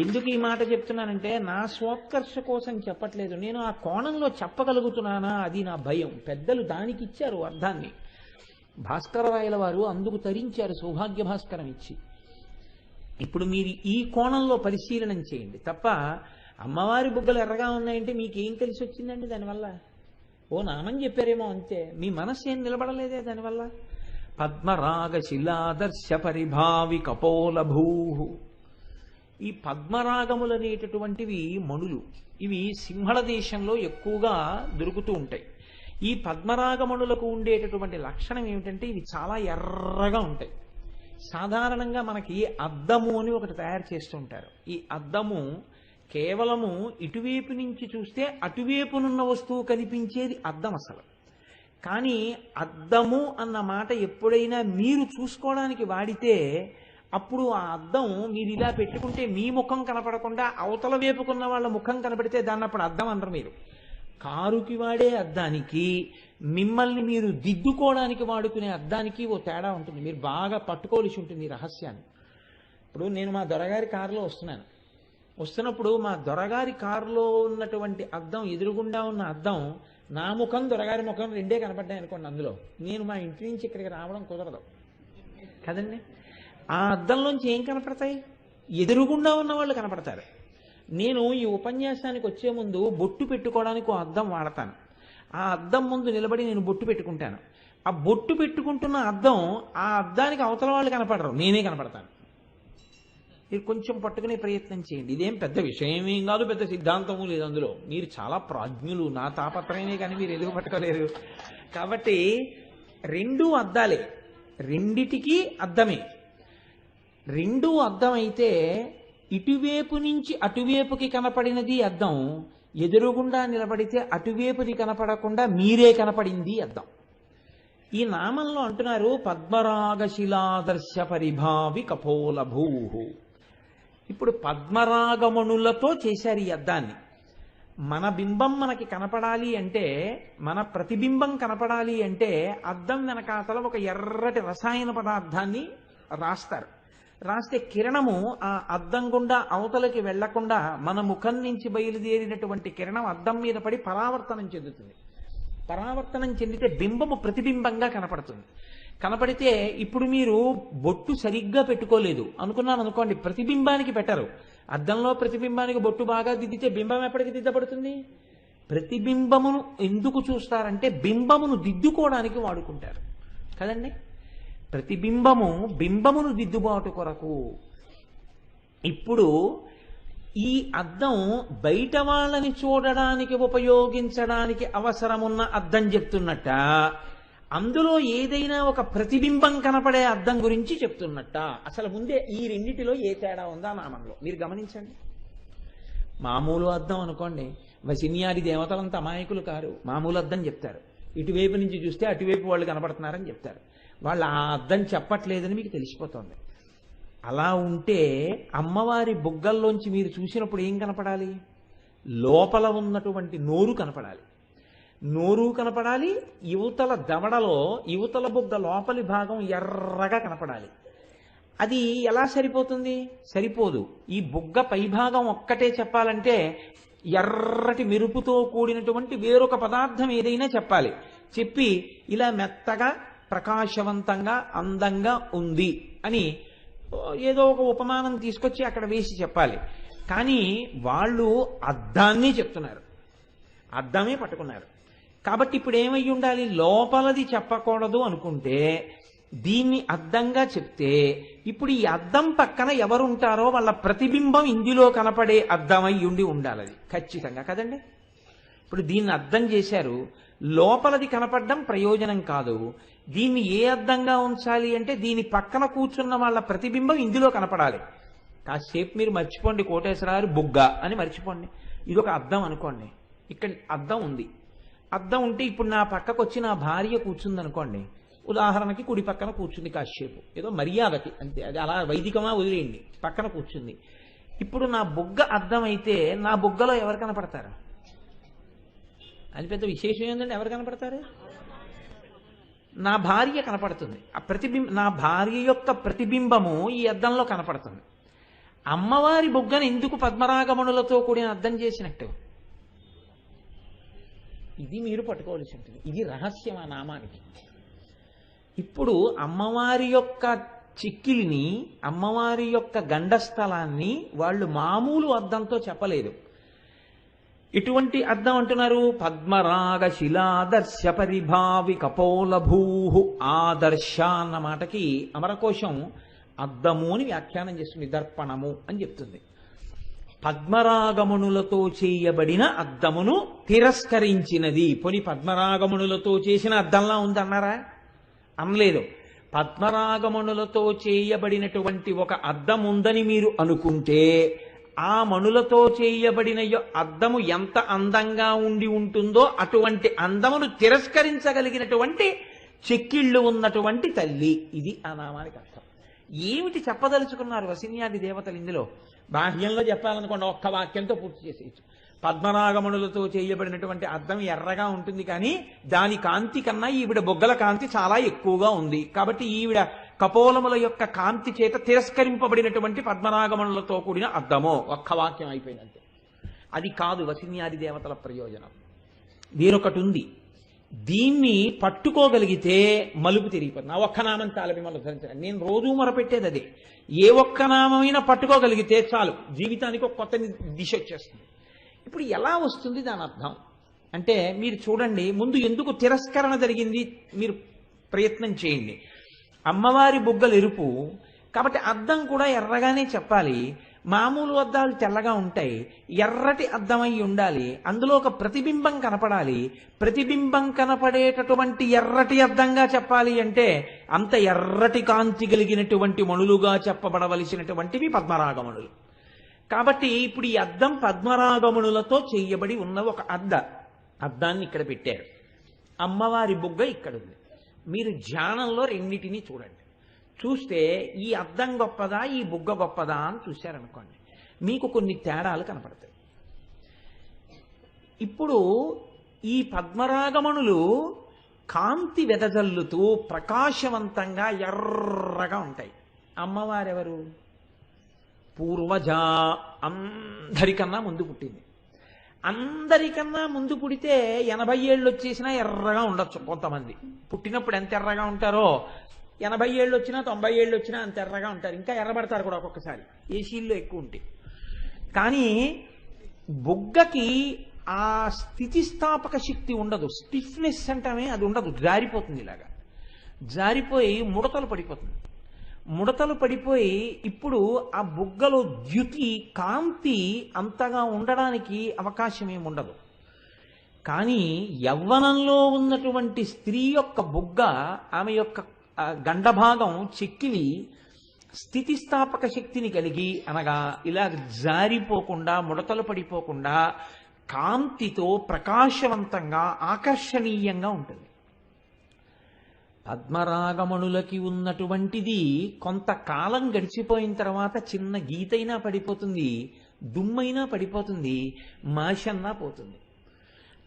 ఎందుకు ఈ మాట చెప్తున్నానంటే, నా స్వోత్కర్ష కోసం చెప్పట్లేదు, నేను ఆ కోణంలో చెప్పగలుగుతున్నానా అది నా భయం. పెద్దలు దానికి ఇచ్చారు అర్థాన్ని. భాస్కరరాయల వారు అందుకు తరించారు సౌభాగ్య భాస్కరం ఇచ్చి. ఇప్పుడు మీరు ఈ కోణంలో పరిశీలనం చేయండి తప్ప, అమ్మవారి బుగ్గలు ఎర్రగా ఉన్నాయంటే మీకేం కలిసి వచ్చిందండి దానివల్ల? ఓ నామని చెప్పారేమో అంతే, మీ మనస్సు ఏం నిలబడలేదే దానివల్ల. పద్మరాగ శిలాదర్శ పరిభావి కపోల భూహు. ఈ పద్మరాగములు అనేటటువంటివి మణులు. ఇవి సింహళ దేశంలో ఎక్కువగా దొరుకుతూ ఉంటాయి. ఈ పద్మరాగమణులకు ఉండేటటువంటి లక్షణం ఏమిటంటే, ఇవి చాలా ఎర్రగా ఉంటాయి. సాధారణంగా మనకి అద్దము అని ఒకటి తయారు చేస్తుంటారు. ఈ అద్దము కేవలము ఇటువైపు నుంచి చూస్తే అటువైపునున్న వస్తువు కనిపించేది అద్దం అసలు. కానీ అద్దము అన్న మాట ఎప్పుడైనా మీరు చూసుకోవడానికి వాడితే, అప్పుడు ఆ అద్దం మీరు ఇలా పెట్టుకుంటే మీ ముఖం కనపడకుండా అవతల వైపుకున్న వాళ్ళ ముఖం కనపడితే దాన్ని అప్పుడు అద్దం అనరు మీరు. కారుకి వాడే అద్దానికి, మిమ్మల్ని మీరు దిద్దుకోవడానికి వాడుకునే అద్దానికి ఓ తేడా ఉంటుంది. మీరు బాగా పట్టుకోవలసి ఉంటుంది ఈ రహస్యాన్ని. ఇప్పుడు నేను మా దొరగారి కారులో వస్తున్నప్పుడు మా దొరగారి కారులో ఉన్నటువంటి అద్దం, ఎదురుగుండా ఉన్న అద్దం, నా ముఖం దొరగారి ముఖం రెండే కనపడ్డాయి అనుకోండి. అందులో నేను మా ఇంటి నుంచి ఇక్కడికి రావడం కుదరదు కదండి. ఆ అద్దంలోంచి ఏం కనపడతాయి? ఎదురుగుండా ఉన్న వాళ్ళు కనపడతారు. నేను ఈ ఉపన్యాసానికి వచ్చే ముందు బొట్టు పెట్టుకోవడానికి ఓ అద్దం వాడతాను. ఆ అద్దం ముందు నిలబడి నేను బొట్టు పెట్టుకుంటాను. ఆ బొట్టు పెట్టుకుంటున్న అద్దం, ఆ అద్దానికి అవతల వాళ్ళు కనపడరు, నేనే కనపడతాను. మీరు కొంచెం పట్టుకునే ప్రయత్నం చేయండి. ఇదేం పెద్ద విషయమేం కాదు, పెద్ద సిద్ధాంతము లేదు అందులో. మీరు చాలా ప్రాజ్ఞులు, నా తాపత్రయమే కానీ మీరు ఎదుగు పట్టుకోలేరు. కాబట్టి రెండూ అద్దాలే, రెండిటికి అద్దమే. రెండూ అద్దం అయితే ఇటువైపు నుంచి అటువైపుకి కనపడినది అద్దం, ఎదురుగుండా నిలబడితే అటువైపుది కనపడకుండా మీరే కనపడింది అద్దం. ఈ నామంలో అంటున్నారు పద్మరాగ శిలాదర్శ పరిభావి కపోల భూహు. ఇప్పుడు పద్మరాగమణులతో చేశారు ఈ అద్దాన్ని. మన బింబం మనకి కనపడాలి అంటే, మన ప్రతిబింబం కనపడాలి అంటే అద్దం వెనకాతల ఒక ఎర్రటి రసాయన పదార్థాన్ని రాస్తారు. రాస్తే కిరణము ఆ అద్దం గుండా అవతలకి వెళ్లకుండా మన ముఖం నుంచి బయలుదేరినటువంటి కిరణం అద్దం మీద పడి పరావర్తనం చెందుతుంది. పరావర్తనం చెందితే బింబము ప్రతిబింబంగా కనపడుతుంది. కనపడితే ఇప్పుడు మీరు బొట్టు సరిగ్గా పెట్టుకోలేదు అనుకున్నాను అనుకోండి, ప్రతిబింబానికి పెట్టరు. అద్దంలో ప్రతిబింబానికి బొట్టు బాగా దిద్దితే బింబం ఎప్పటికి దిద్దపడుతుంది? ప్రతిబింబమును ఎందుకు చూస్తారంటే బింబమును దిద్దుకోవడానికి వాడుకుంటారు కదండి. ప్రతిబింబము బింబమును దిద్దుబాటు కొరకు. ఇప్పుడు ఈ అద్దం బయట వాళ్ళని చూడడానికి ఉపయోగించడానికి అవసరమున్న అద్దం చెప్తున్నట్ట, అందులో ఏదైనా ఒక ప్రతిబింబం కనపడే అద్దం గురించి చెప్తున్నట్ట. అసలు ముందే ఈ రెండిటిలో ఏ తేడా ఉందా నామంలో మీరు గమనించండి. మామూలు అద్దం అనుకోండి, వసిన్యాది దేవతలంత అమాయకులు కారు, మామూలు అద్దం చెప్తారు. ఇటువైపు నుంచి చూస్తే అటువైపు వాళ్ళు కనపడుతున్నారని చెప్తారు. వాళ్ళు ఆ అద్దం చెప్పట్లేదని మీకు తెలిసిపోతుంది. అలా ఉంటే అమ్మవారి బుగ్గల్లోంచి మీరు చూసినప్పుడు ఏం కనపడాలి? లోపల ఉన్నటువంటి నోరు కనపడాలి. నోరు కనపడాలి, యువతల దవడలో యువతల బుగ్గ లోపలి భాగం ఎర్రగా కనపడాలి. అది ఎలా సరిపోతుంది? సరిపోదు. ఈ బుగ్గ పైభాగం ఒక్కటే చెప్పాలంటే ఎర్రటి మెరుపుతో కూడినటువంటి వేరొక పదార్థం ఏదైనా చెప్పాలి. చెప్పి ఇలా మెత్తగా ప్రకాశవంతంగా అందంగా ఉంది అని ఏదో ఒక ఉపమానం తీసుకొచ్చి అక్కడ వేసి చెప్పాలి. కానీ వాళ్ళు అద్దాన్ని చెప్తున్నారు, అద్దమే పట్టుకున్నారు. కాబట్టి ఇప్పుడు ఏమై ఉండాలి? లోపలది చెప్పకూడదు అనుకుంటే దీన్ని అద్దంగా చెప్తే ఇప్పుడు ఈ అద్దం పక్కన ఎవరుంటారో వాళ్ళ ప్రతిబింబం ఇందులో కనపడే అద్దమై ఉండి ఉండాలి. అది ఖచ్చితంగా కదండి. ఇప్పుడు దీన్ని అద్దం చేశారు, లోపలది కనపడడం ప్రయోజనం కాదు. దీన్ని ఏ అద్దంగా ఉంచాలి అంటే దీని పక్కన కూర్చున్న వాళ్ళ ప్రతిబింబం ఇందులో కనపడాలి. కాసేపు మీరు మర్చిపోండి కోటేశ్వరారు బుగ్గ అని మర్చిపోండి, ఇది ఒక అద్దం అనుకోండి. ఇక్కడ అద్దం ఉంది, అద్దం ఉంటే ఇప్పుడు నా పక్కకు వచ్చి నా భార్య కూర్చుంది అనుకోండి. ఉదాహరణకి కుడి పక్కన కూర్చుంది, కాసేపు ఏదో మర్యాదకి అంతే, అది అలా వైదికమా వదిలేయండి, పక్కన కూర్చుంది. ఇప్పుడు నా బుగ్గ అద్దం అయితే నా బుగ్గలో ఎవరు కనపడతారు? అది పెద్ద విశేషం ఏంటంటే ఎవరు కనపడతారు? నా భార్య కనపడుతుంది. ఆ నా భార్య యొక్క ప్రతిబింబము ఈ అద్దంలో కనపడుతుంది. అమ్మవారి బుగ్గను ఎందుకు పద్మరాగమణులతో కూడిన అద్దం చేసినట్టు? ఇది మీరు పట్టుకోవాల్సి ఉంటుంది. ఇది రహస్యం ఆ నామానికి. ఇప్పుడు అమ్మవారి యొక్క చిక్కిలిని, అమ్మవారి యొక్క గండస్థలాన్ని వాళ్ళు మామూలు అద్దంతో చెప్పలేదు. ఇటువంటి అద్దం అంటున్నారు. పద్మరాగ శిలాదర్శ పరిభావి కపోలభూ. ఆదర్శ అన్న మాటకి అమరకోశం అద్దము అని వ్యాఖ్యానం చేస్తుంది, దర్పణము అని చెప్తుంది. పద్మరాగమణులతో చేయబడిన అద్దమును తిరస్కరించినది. పోని పద్మరాగమణులతో చేసిన అద్దంలా ఉంది అన్నారా? అనలేదు. పద్మరాగమణులతో చేయబడినటువంటి ఒక అద్దం ఉందని మీరు అనుకుంటే ఆ మణులతో చేయబడిన అద్దము ఎంత అందంగా ఉండి ఉంటుందో అటువంటి అందమును తిరస్కరించగలిగినటువంటి చెక్కిళ్ళు ఉన్నటువంటి తల్లి. ఇది ఆ నామానికి అర్థం. ఏమిటి చెప్పదలుచుకున్నారు వసిన్యాది దేవతలు ఇందులో? బాహ్యంలో చెప్పాలనుకోండి, ఒక్క వాక్యంతో పూర్తి చేసేయచ్చు. పద్మరాగమణులతో చేయబడినటువంటి అద్దం ఎర్రగా ఉంటుంది, కానీ దాని కాంతి కన్నా ఈవిడ బొగ్గల కాంతి చాలా ఎక్కువగా ఉంది. కాబట్టి ఈవిడ కపోలముల యొక్క కాంతి చేత తిరస్కరింపబడినటువంటి పద్మరాగమణులతో కూడిన అద్దమో. ఒక్క వాక్యం అయిపోయిందంటే. అది కాదు వసిన్యాది దేవతల ప్రయోజనం. వేరొకటి ఉంది. దీన్ని పట్టుకోగలిగితే మలుపు తిరిగిపోతుంది. ఆ ఒక్క నామం చాలు మిమ్మల్ని ధరించడం. నేను రోజు మొరపెట్టేది అదే. ఏ ఒక్క నామైనా పట్టుకోగలిగితే చాలు, జీవితానికి ఒక కొత్త దిశ వచ్చేస్తుంది. ఇప్పుడు ఎలా వస్తుంది దాని అర్థం అంటే మీరు చూడండి. ముందు ఎందుకు తిరస్కరణ జరిగింది మీరు ప్రయత్నం చేయండి. అమ్మవారి బుగ్గలు ఎరుపు కాబట్టి అద్దం కూడా ఎర్రగానే చెప్పాలి. మామూలు అద్దాలు తెల్లగా ఉంటాయి, ఎర్రటి అద్దమై ఉండాలి. అందులో ఒక ప్రతిబింబం కనపడాలి. ప్రతిబింబం కనపడేటటువంటి ఎర్రటి అద్దంగా చెప్పాలి అంటే అంత ఎర్రటి కాంతి కలిగినటువంటి మణులుగా చెప్పబడవలసినటువంటివి పద్మరాగమణులు. కాబట్టి ఇప్పుడు ఈ అద్దం పద్మరాగమణులతో చేయబడి ఉన్న ఒక అద్దాన్ని ఇక్కడ పెట్టారు. అమ్మవారి బుగ్గ ఇక్కడ ఉంది. మీరు ధ్యానంలో రెండింటినీ చూడండి. చూస్తే ఈ అద్దం గొప్పదా ఈ బుగ్గ గొప్పదా అని చూశారనుకోండి, మీకు కొన్ని తేడాలు కనపడతాయి. ఇప్పుడు ఈ పద్మరాగమణులు కాంతి వెదజల్లుతూ ప్రకాశవంతంగా ఎర్రగా ఉంటాయి. అమ్మవారెవరు? పూర్వజ, అందరికన్నా ముందు పుట్టింది. అందరికన్నా ముందు పుడితే 80 ఏళ్ళు వచ్చేసినా ఎర్రగా ఉండొచ్చు కొంతమంది. పుట్టినప్పుడు ఎంత ఎర్రగా ఉంటారో 80 ఏళ్ళు వచ్చినా 90 ఏళ్ళు వచ్చినా అంత ఎర్రగా ఉంటారు. ఇంకా ఎర్రబడతారు కూడా ఒక్కొక్కసారి, ఏసీల్లో ఎక్కువ ఉంటాయి. కానీ బుగ్గకి ఆ స్థితిస్థాపక శక్తి ఉండదు. స్టిఫ్నెస్ అంటామే అది ఉండదు, జారిపోతుంది. ఇలాగా జారిపోయి ముడతలు పడిపోతుంది. ముడతలు పడిపోయి ఇప్పుడు ఆ బుగ్గలో ద్యుతి కాంతి అంతగా ఉండడానికి అవకాశం ఏముండదు. కానీ యవ్వనంలో ఉన్నటువంటి స్త్రీ యొక్క బుగ్గ, ఆమె యొక్క గండభాగం చెక్కిలి స్థితిస్థాపక శక్తిని కలిగి, అనగా ఇలా జారిపోకుండా ముడతలు పడిపోకుండా కాంతితో ప్రకాశవంతంగా ఆకర్షణీయంగా ఉంటుంది. పద్మరాగమణులకి ఉన్నటువంటిది కొంతకాలం గడిచిపోయిన తర్వాత చిన్న గీతైనా పడిపోతుంది, దుమ్మైనా పడిపోతుంది, మాషన్నా పోతుంది.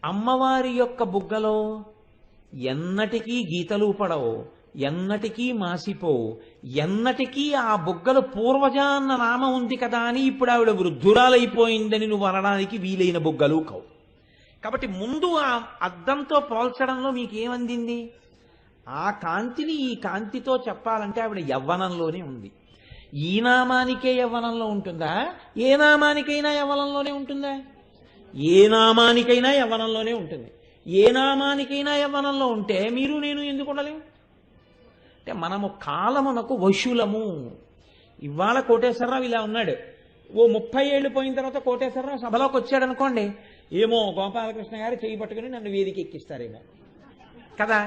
అమ్మవారి యొక్క బుగ్గలో ఎన్నటికీ గీతలు పడవు, ఎన్నటికీ మాసిపోవు, ఎన్నటికీ ఆ బుగ్గలు పూర్వజ అన్న నామం ఉంది కదా అని ఇప్పుడు ఆవిడ వృద్ధురాలైపోయిందని నువ్వు అనడానికి వీలైన బుగ్గలు కావు. కాబట్టి ముందు ఆ అద్దంతో పోల్చడంలో మీకేమందింది? ఆ కాంతిని ఈ కాంతితో చెప్పాలంటే ఆవిడ యవ్వనంలోనే ఉంది. ఈ నామానికే యవ్వనంలో ఉంటుందా? ఏ నామానికైనా యవ్వనంలోనే ఉంటుందా? ఏ నామానికైనా యవ్వనంలోనే ఉంటుంది. ఏ నామానికైనా యవ్వనంలో ఉంటే మీరు నేను ఎందుకు ఉండలేము? అంటే మనము కాలమునకు వశులము. ఇవాళ కోటేశ్వరరావు ఇలా ఉన్నాడు, ఓ 30 ఏళ్ళు పోయిన తర్వాత కోటేశ్వరరావు సభలోకి వచ్చాడు అనుకోండి, ఏమో గోపాలకృష్ణ గారు చేయి పట్టుకుని నన్ను వేదిక ఎక్కిస్తారేమో కదా.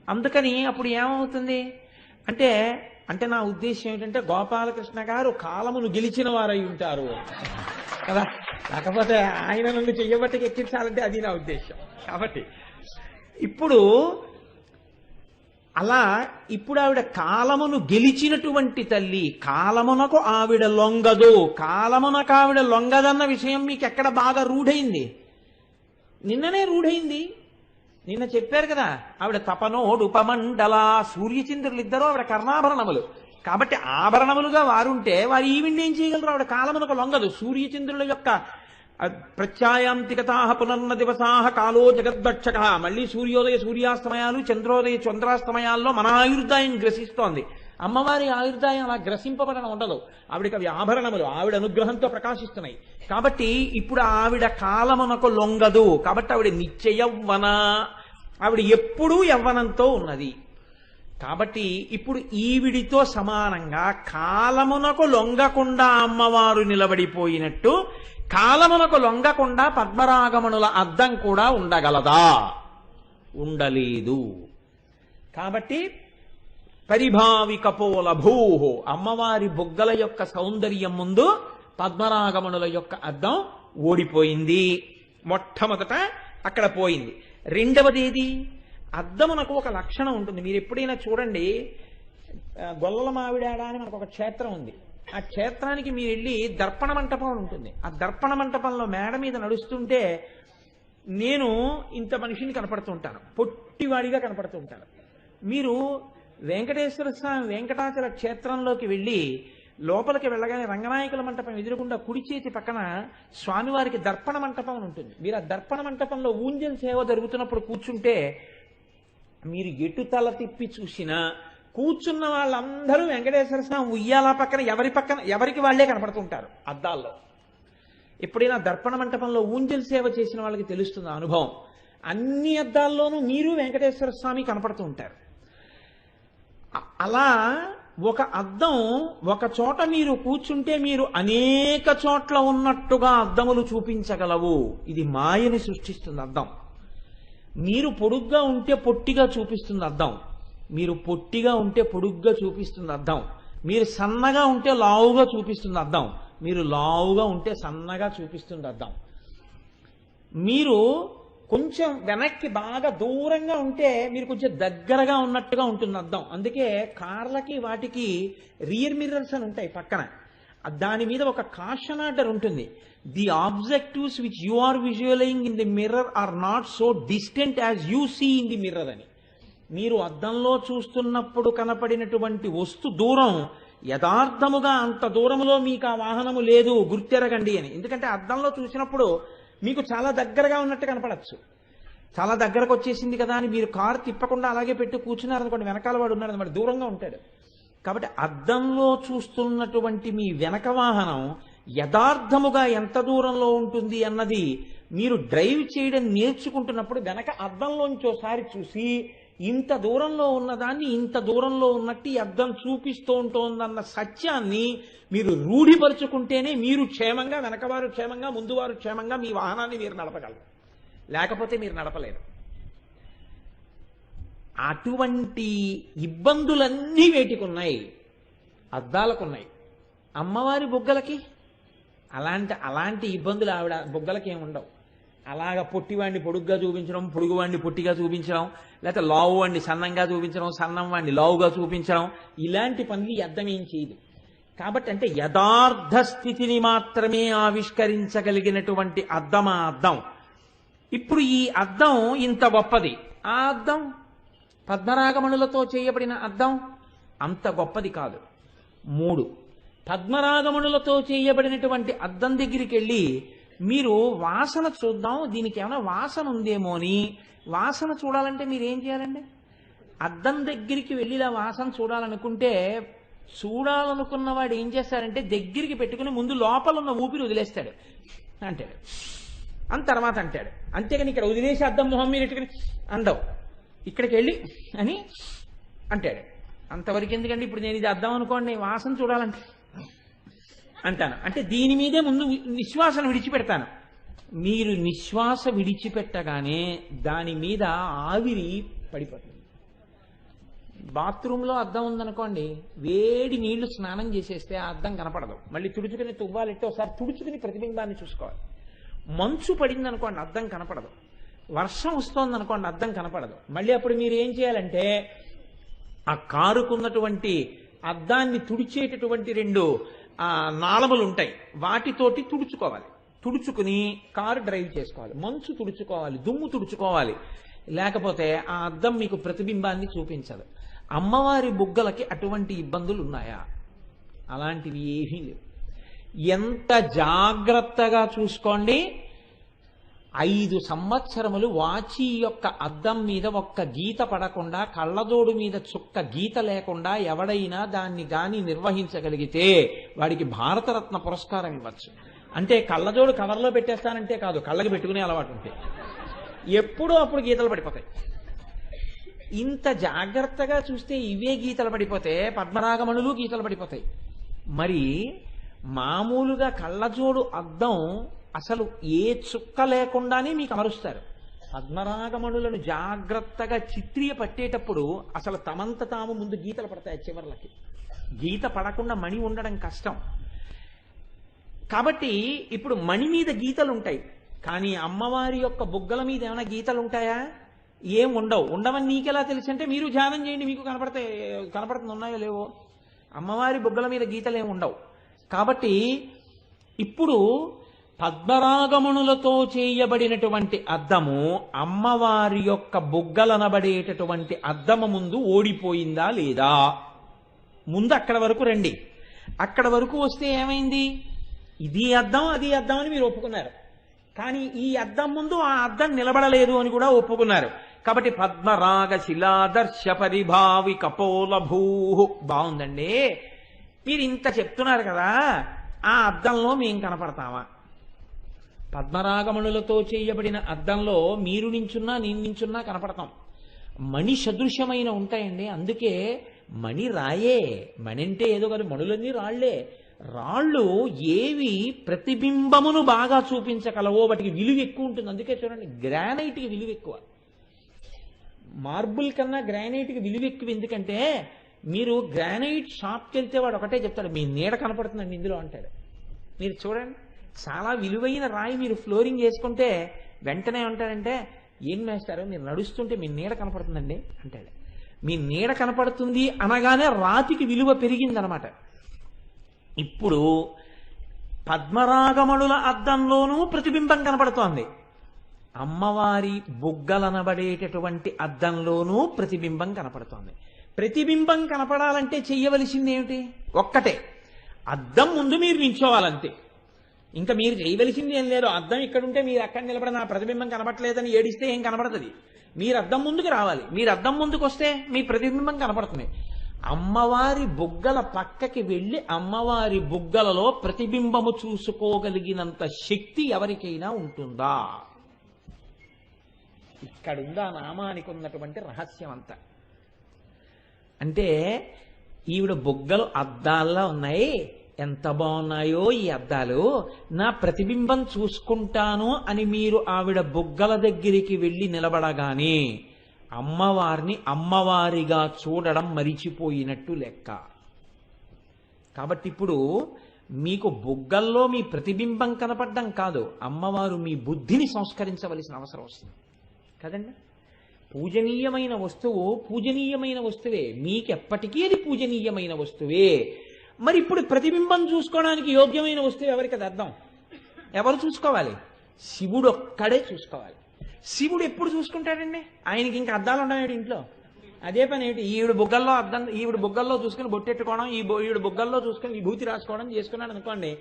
అందుకని అప్పుడు ఏమవుతుంది అంటే అంటే నా ఉద్దేశం ఏంటంటే గోపాలకృష్ణ గారు కాలమును గెలిచిన వారై ఉంటారు కదా, లేకపోతే ఆయన నన్ను చెయ్యబట్టి ఎక్కించాలంటే అది నా ఉద్దేశం. కాబట్టి ఇప్పుడు అలా ఇప్పుడు ఆవిడ కాలమును గెలిచినటువంటి తల్లి, కాలమునకు ఆవిడ లొంగదు. కాలమునకు ఆవిడ లొంగదన్న విషయం మీకు ఎక్కడ బాగా రూఢైంది? నిన్ననే రూఢైంది. నిన్న చెప్పారు కదా, ఆవిడ తపనోడు ఉపమండల, సూర్యచంద్రులు ఇద్దరు ఆవిడ కర్ణాభరణములు. కాబట్టి ఆభరణములుగా వారుంటే వారు ఈవిడ్ని ఏం చేయగలరు? ఆవిడ కాలమునకు లొంగదు. సూర్యచంద్రుల యొక్క ప్రత్యాయాంతికతాహ పునర్న దివసాహ కాలో జగద్భక్షక. మళ్ళీ సూర్యోదయ సూర్యాస్తమయాలు, చంద్రోదయ చంద్రాస్తమయాల్లో మన ఆయుర్దాయం గ్రసిస్తోంది. అమ్మవారి ఆయుర్దాయం అలా గ్రసింపబడడం ఉండదు. ఆవిడకి అవి ఆభరణములు, ఆవిడ అనుగ్రహంతో ప్రకాశిస్తున్నాయి. కాబట్టి ఇప్పుడు ఆవిడ కాలమునకు లొంగదు. కాబట్టి ఆవిడ నిత్య యవ్వన, ఆవిడ ఎప్పుడూ యవ్వనంతో ఉన్నది. కాబట్టి ఇప్పుడు ఈవిడితో సమానంగా కాలమునకు లొంగకుండా అమ్మవారు నిలబడిపోయినట్టు కాలమునకు లొంగకుండా పద్మరాగమణుల అద్దం కూడా ఉండగలదా? ఉండలేదు. కాబట్టి పరిభావిక పోలభూహో, అమ్మవారి బుగ్గల యొక్క సౌందర్యం ముందు పద్మరాగమణుల యొక్క అద్దం ఓడిపోయింది. మొట్టమొదట అక్కడ పోయింది. రెండవది ఏది? అద్దమునకు ఒక లక్షణం ఉంటుంది. మీరు ఎప్పుడైనా చూడండి, గొల్లల మావిడాడ అని మనకు ఒక క్షేత్రం ఉంది. ఆ క్షేత్రానికి మీరు వెళ్ళి దర్పణ మంటపం ఉంటుంది. ఆ దర్పణ మంటపంలో మేడ మీద నడుస్తుంటే నేను ఇంత మనిషిని కనపడుతుంటాను, పొట్టివాడిగా కనపడుతుంటాను. మీరు వెంకటేశ్వర స్వామి వెంకటాచల క్షేత్రంలోకి వెళ్ళి లోపలికి వెళ్ళగానే రంగనాయకుల మంటపం ఎదురుకుండా కుడి చేతి పక్కన స్వామివారికి దర్పణ మంటపం అని ఉంటుంది. మీరు ఆ దర్పణ మంటపంలో ఊంజల్ సేవ జరుగుతున్నప్పుడు కూర్చుంటే మీరు ఎటు తల తిప్పి చూసినా కూర్చున్న వాళ్ళందరూ వెంకటేశ్వర స్వామి ఉయ్యాల పక్కన ఎవరికి వాళ్లే కనపడుతుంటారు అద్దాల్లో. ఎప్పుడైనా దర్పణ మంటపంలో ఊంజల్ సేవ చేసిన వాళ్ళకి తెలుస్తుంది అనుభవం. అన్ని అద్దాల్లోనూ మీరు వెంకటేశ్వర స్వామి కనపడుతూ ఉంటారు. అలా ఒక అద్దం ఒక చోట మీరు కూర్చుంటే మీరు అనేక చోట్ల ఉన్నట్టుగా అద్దములు చూపించగలవు. ఇది మాయని సృష్టిస్తుంది అద్దం. మీరు పొడుగ్గా ఉంటే పొట్టిగా చూపిస్తుంది అద్దం, మీరు పొట్టిగా ఉంటే పొడుగ్గా చూపిస్తుంది అద్దం, మీరు సన్నగా ఉంటే లావుగా చూపిస్తుంది అద్దం, మీరు లావుగా ఉంటే సన్నగా చూపిస్తుంది అద్దం. మీరు కొంచెం వెనక్కి బాగా దూరంగా ఉంటే మీరు కొంచెం దగ్గరగా ఉన్నట్టుగా ఉంటుంది అద్దం. అందుకే కార్లకి వాటికి రియర్ మిర్రర్స్ అని ఉంటాయి పక్కన. దాని మీద ఒక కాషన్ ఆర్డర్ ఉంటుంది. The objectives which you are visualising in the mirror are not so distant as you see in the mirror అని. మీరు అద్దంలో చూస్తున్నప్పుడు కనపడినటువంటి వస్తు దూరం యథార్థముగా అంత దూరంలో మీకు ఆ వాహనము లేదు, గుర్తెరగండి అని. ఎందుకంటే అద్దంలో చూసినప్పుడు మీకు చాలా దగ్గరగా ఉన్నట్టు కనపడచ్చు. చాలా దగ్గరకు వచ్చేసింది కదా అని మీరు కారు తిప్పకుండా అలాగే పెట్టి కూర్చున్నారనుకోండి, వెనకాల వాడు ఉన్నాడు మరి దూరంగా ఉంటాడు. కాబట్టి అద్దంలో చూస్తున్నటువంటి మీ వెనక వాహనం యథార్థముగా ఎంత దూరంలో ఉంటుంది అన్నది మీరు డ్రైవ్ చేయడం నేర్చుకుంటున్నప్పుడు వెనక అద్దంలోంచి ఒకసారి చూసి ఇంత దూరంలో ఉన్నదాన్ని ఇంత దూరంలో ఉన్నట్టు ఈ అద్దం చూపిస్తూ ఉంటోందన్న సత్యాన్ని మీరు రూఢిపరుచుకుంటేనే మీరు క్షేమంగా, వెనకవారు క్షేమంగా, ముందువారు క్షేమంగా మీ వాహనాన్ని మీరు నడపగలరు. లేకపోతే మీరు నడపలేరు. అటువంటి ఇబ్బందులన్నీ వేటికున్నాయి? అద్దాలకున్నాయి. అమ్మవారి బుగ్గలకి అలాంటి ఇబ్బందులు ఆవిడ బుగ్గలకి ఏమి ఉండవు. అలాగ పొట్టివాడిని పొడుగ్గా చూపించడం, పొడుగువాడిని పొట్టిగా చూపించడం, లేకపోతే లావు వాడిని సన్నంగా చూపించడం, సన్నం వాడిని లావుగా చూపించడం, ఇలాంటి పనులు ఈ అద్దం ఏం చేయదు. కాబట్టి అంటే యథార్థ స్థితిని మాత్రమే ఆవిష్కరించగలిగినటువంటి అద్దం ఆ అద్దం. ఇప్పుడు ఈ అద్దం ఇంత గొప్పది. ఆ అద్దం పద్మరాగమణులతో చేయబడిన అద్దం అంత గొప్పది కాదు. 3 పద్మరాగమణులతో చేయబడినటువంటి అద్దం దగ్గరికి వెళ్ళి మీరు వాసన చూద్దాం, దీనికి ఏమైనా వాసన ఉందేమో అని వాసన చూడాలంటే మీరు ఏం చేయాలండి? అద్దం దగ్గరికి వెళ్ళి ఇలా వాసన చూడాలనుకుంటే చూడాలనుకున్నవాడు ఏం చేస్తాడంటే దగ్గరికి పెట్టుకుని ముందు లోపల ఉన్న ఊపిరి వదిలేస్తాడు అంటాడు. తర్వాత అంటాడు. అంతేగాని ఇక్కడ వదిలేసి అద్దం మొహం మీరు ఎట్టుకుని అందవు, ఇక్కడికి వెళ్ళి అని అంటాడు. అంతవరకు ఎందుకంటే ఇప్పుడు నేను ఇది అద్దం అనుకోండి, వాసన చూడాలంటే అంటాను. అంటే దీని మీదే ముందు నిశ్వాసను విడిచిపెడతాను. మీరు నిశ్వాస విడిచిపెట్టగానే దాని మీద ఆవిరి పడిపోతుంది. బాత్రూంలో అద్దం ఉందనుకోండి, వేడి నీళ్లు స్నానం చేసేస్తే ఆ అద్దం కనపడదు. మళ్ళీ తుడుచుకుని తువ్వాలెట్టి ఒకసారి తుడుచుకుని ప్రతిబింబాన్ని చూసుకోవాలి. మంచు పడింది అనుకోండి, అద్దం కనపడదు. వర్షం వస్తోందనుకోండి, అద్దం కనపడదు. మళ్ళీ అప్పుడు మీరు ఏం చేయాలంటే ఆ కారుకున్నటువంటి అద్దాన్ని తుడిచేటటువంటి 2 నాళములు ఉంటాయి, వాటితోటి తుడుచుకోవాలి. తుడుచుకుని కారు డ్రైవ్ చేసుకోవాలి. మంచు తుడుచుకోవాలి, దుమ్ము తుడుచుకోవాలి. లేకపోతే ఆ అద్దం మీకు ప్రతిబింబాన్ని చూపించదు. అమ్మవారి బుగ్గలకి అటువంటి ఇబ్బందులు ఉన్నాయా? అలాంటివి ఏమీ లేవు. ఎంత జాగ్రత్తగా చూసుకోండి. 5 సంవత్సరములు వాచి యొక్క అద్దం మీద ఒక్క గీత పడకుండా, కళ్ళజోడు మీద చుక్క గీత లేకుండా ఎవడైనా దాన్ని గాని నిర్వహించగలిగితే వాడికి భారతరత్న పురస్కారం ఇవ్వచ్చు. అంటే కళ్ళజోడు కవర్లో పెట్టేస్తానంటే కాదు, కళ్ళకి పెట్టుకునే అలవాటు ఉంటే ఎప్పుడూ అప్పుడు గీతలు పడిపోతాయి. ఇంత జాగ్రత్తగా చూస్తే ఇవే గీతలు పడిపోతే పద్మరాగమణులు గీతలు పడిపోతాయి. మరి మామూలుగా కళ్ళజోడు అద్దం అసలు ఏ చుక్క లేకుండానే మీకు అమరుస్తారు. పద్మరాగమణులను జాగ్రత్తగా చిత్రియ పట్టేటప్పుడు అసలు తమంత తాము ముందు గీతలు పడతాయి. చివర్లకి గీత పడకుండా మణి ఉండడం కష్టం. కాబట్టి ఇప్పుడు మణి మీద గీతలు ఉంటాయి, కానీ అమ్మవారి యొక్క బుగ్గల మీద ఏమైనా గీతలు ఉంటాయా? ఏం ఉండవు. ఉండవని నీకెలా తెలుసు అంటే మీరు ధ్యానం చేయండి, మీకు కనపడుతుంది ఉన్నాయో లేవో. అమ్మవారి బుగ్గల మీద గీతలు ఏమి ఉండవు. కాబట్టి ఇప్పుడు పద్మరాగమణులతో చేయబడినటువంటి అద్దము అమ్మవారి యొక్క బుగ్గలనబడేటటువంటి అద్దము ముందు ఓడిపోయిందా లేదా? ముందు అక్కడ వరకు రండి. అక్కడ వరకు వస్తే ఏమైంది? ఇది అద్దం అది అద్దం అని మీరు ఒప్పుకున్నారు, కానీ ఈ అద్దం ముందు ఆ అద్దం నిలబడలేదు అని కూడా ఒప్పుకున్నారు. కాబట్టి పద్మరాగ శిలాదర్శ పరిభావి కపోలభూ. బాగుందండి, మీరు ఇంత చెప్తున్నారు కదా, ఆ అద్దంలో మేం కనపడతామా? పద్మరాగమణులతో చేయబడిన అద్దంలో మీరు నించున్నా నేను నించున్నా కనపడతాం. మణి సదృశ్యమైన ఉంటాయండి. అందుకే మణి రాయే. మణి అంటే ఏదో కాదు, మణులన్నీ రాళ్లే. రాళ్ళు ఏవి ప్రతిబింబమును బాగా చూపించగలవో వాటికి విలువ ఎక్కువ ఉంటుంది. అందుకే చూడండి, గ్రానైట్కి విలువ ఎక్కువ. మార్బుల్ కన్నా గ్రానైట్కి విలువ ఎక్కువ. ఎందుకంటే మీరు గ్రానైట్ షాప్కి వెళ్తే వాడు ఒకటే చెప్తాడు, మీ నీడ కనపడుతుందండి ఇందులో అంటాడు. మీరు చూడండి, చాలా విలువైన రాయి మీరు ఫ్లోరింగ్ చేసుకుంటే వెంటనే ఉంటాడంటే, ఏం వేస్తారు మీరు నడుస్తుంటే మీ నీడ కనపడుతుందండి అంటాడు. మీ నీడ కనపడుతుంది అనగానే రాతికి విలువ పెరిగిందనమాట. ఇప్పుడు పద్మరాగమణుల అద్దంలోనూ ప్రతిబింబం కనపడుతోంది, అమ్మవారి బుగ్గలనబడేటటువంటి అద్దంలోనూ ప్రతిబింబం కనపడుతోంది. ప్రతిబింబం కనపడాలంటే చెయ్యవలసింది ఏమిటి? ఒక్కటే, అద్దం ముందు మీరు నించోవాలంతే. ఇంకా మీరు చేయవలసింది ఏం లేదు. అద్దం ఇక్కడుంటే మీరు అక్కడ నిలబడి నా ప్రతిబింబం కనపడలేదని ఏడిస్తే ఏం కనపడుతుంది? మీరు అద్దం ముందుకు రావాలి. మీరు అద్దం ముందుకు వస్తే మీ ప్రతిబింబం కనపడుతుంది. అమ్మవారి బుగ్గల పక్కకి వెళ్ళి అమ్మవారి బుగ్గలలో ప్రతిబింబము చూసుకోగలిగినంత శక్తి ఎవరికైనా ఉంటుందా? ఇక్కడుంది ఆ నామానికి ఉన్నటువంటి రహస్యం అంతా. అంటే ఈవిడ బుగ్గలు అద్దాల్లా ఉన్నాయి, ఎంత బాగున్నాయో ఈ అద్దాలు, నా ప్రతిబింబం చూసుకుంటాను అని మీరు ఆవిడ బుగ్గల దగ్గరికి వెళ్ళి నిలబడగానే అమ్మవారిని అమ్మవారిగా చూడడం మరిచిపోయినట్టు లెక్క. కాబట్టి ఇప్పుడు మీకు బుగ్గల్లో మీ ప్రతిబింబం కనపడడం కాదు, అమ్మవారు మీ బుద్ధిని సంస్కరించవలసిన అవసరం వస్తుంది కదండి. పూజనీయమైన వస్తువు పూజనీయమైన వస్తువే, మీకెప్పటికీ అది పూజనీయమైన వస్తువే. మరి ఇప్పుడు ప్రతిబింబం చూసుకోవడానికి యోగ్యమైన వస్తువు ఎవరికి అది అర్థం? ఎవరు చూసుకోవాలి? శివుడు ఒక్కడే చూసుకోవాలి. శివుడు ఎప్పుడు చూసుకుంటాడండి? ఆయనకి ఇంకా అద్దాలు ఉండవు ఇంట్లో. అదే పని ఏమిటి, ఈవిడ బుగ్గల్లో అద్దం, ఈవిడ బుగ్గల్లో చూసుకుని బొట్టెట్టుకోవడం, ఈవిడ బుగ్గల్లో చూసుకుని విభూతి రాసుకోవడం చేసుకున్నాడు అనుకోండి,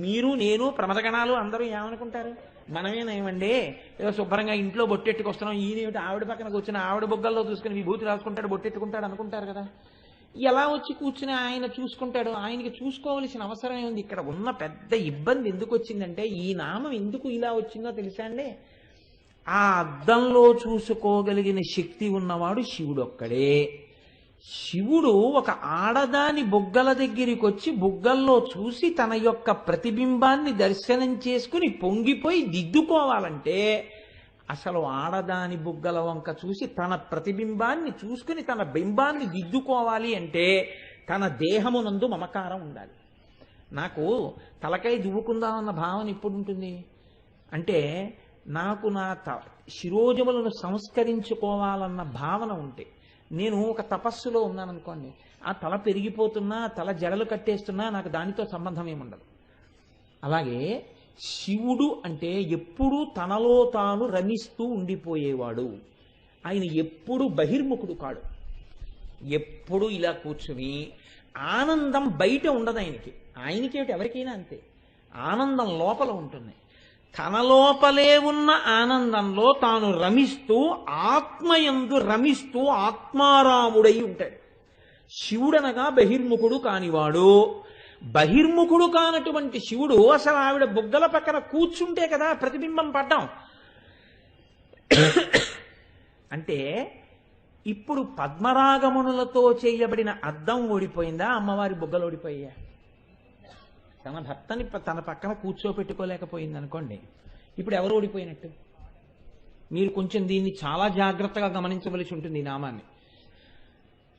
మీరు నేను ప్రమదగణాలు అందరూ ఏమనుకుంటారు? మనమేనేమండి ఏదో శుభ్రంగా ఇంట్లో బొట్టెట్టుకొస్తున్నాం, ఈయనేమిటి ఆవిడ పక్కన కూర్చుని ఆవిడ బుగ్గల్లో చూసుకుని విభూతి రాసుకుంటాడు బొట్టెట్టుకుంటాడు అనుకుంటారు కదా. ఎలా వచ్చి కూర్చుని ఆయన చూసుకుంటాడు? ఆయనకి చూసుకోవలసిన అవసరం ఏముంది? ఇక్కడ ఉన్న పెద్ద ఇబ్బంది ఎందుకు వచ్చిందంటే, ఈ నామం ఎందుకు ఇలా వచ్చిందో తెలుసా అండి? ఆ అద్దంలో చూసుకోగలిగిన శక్తి ఉన్నవాడు శివుడు ఒక్కడే. శివుడు ఒక ఆడదాని బుగ్గల దగ్గరికి వచ్చి బుగ్గల్లో చూసి తన యొక్క ప్రతిబింబాన్ని దర్శనం చేసుకుని పొంగిపోయి దిద్దుకోవాలంటే, అసలు ఆడదాని బుగ్గల వంక చూసి తన ప్రతిబింబాన్ని చూసుకుని తన బింబాన్ని దిద్దుకోవాలి అంటే తన దేహమునందు మమకారం ఉండాలి. నాకు తలకాయ దువ్వుకుందామన్న భావన ఎప్పుడు ఉంటుంది అంటే, నాకు నా శిరోజములను సంస్కరించుకోవాలన్న భావన ఉంటే, నేను ఒక తపస్సులో ఉన్నాననుకోండి, ఆ తల పెరిగిపోతున్నా తల జడలు కట్టేస్తున్నా నాకు దానితో సంబంధం ఏముండదు. అలాగే శివుడు అంటే ఎప్పుడూ తనలో తాను రమిస్తూ ఉండిపోయేవాడు. ఆయన ఎప్పుడు బహిర్ముఖుడు కాడు. ఎప్పుడు ఇలా కూర్చుని ఆనందం బయట ఉండదు ఆయనకేమిటి ఎవరికైనా అంతే. ఆనందం లోపల ఉంటుంది. తన లోపలే ఉన్న ఆనందంలో తాను రమిస్తూ ఆత్మయందు రమిస్తూ ఆత్మారాముడై ఉంటాడు. శివుడనగా బహిర్ముఖుడు కానివాడు. బహిర్ముఖుడు కానటువంటి శివుడు అసలు ఆవిడ బుగ్గల పక్కన కూర్చుంటే కదా ప్రతిబింబం పడ్డాం. అంటే ఇప్పుడు పద్మరాగమునులతో చేయబడిన అద్దం ఓడిపోయిందా, అమ్మవారి బుగ్గలు ఓడిపోయా? తన భర్తని తన పక్కన కూర్చోపెట్టుకోలేకపోయింది అనుకోండి, ఇప్పుడు ఎవరు ఓడిపోయినట్టు? మీరు కొంచెం దీన్ని చాలా జాగ్రత్తగా గమనించవలసి ఉంటుంది ఈ నామాన్ని.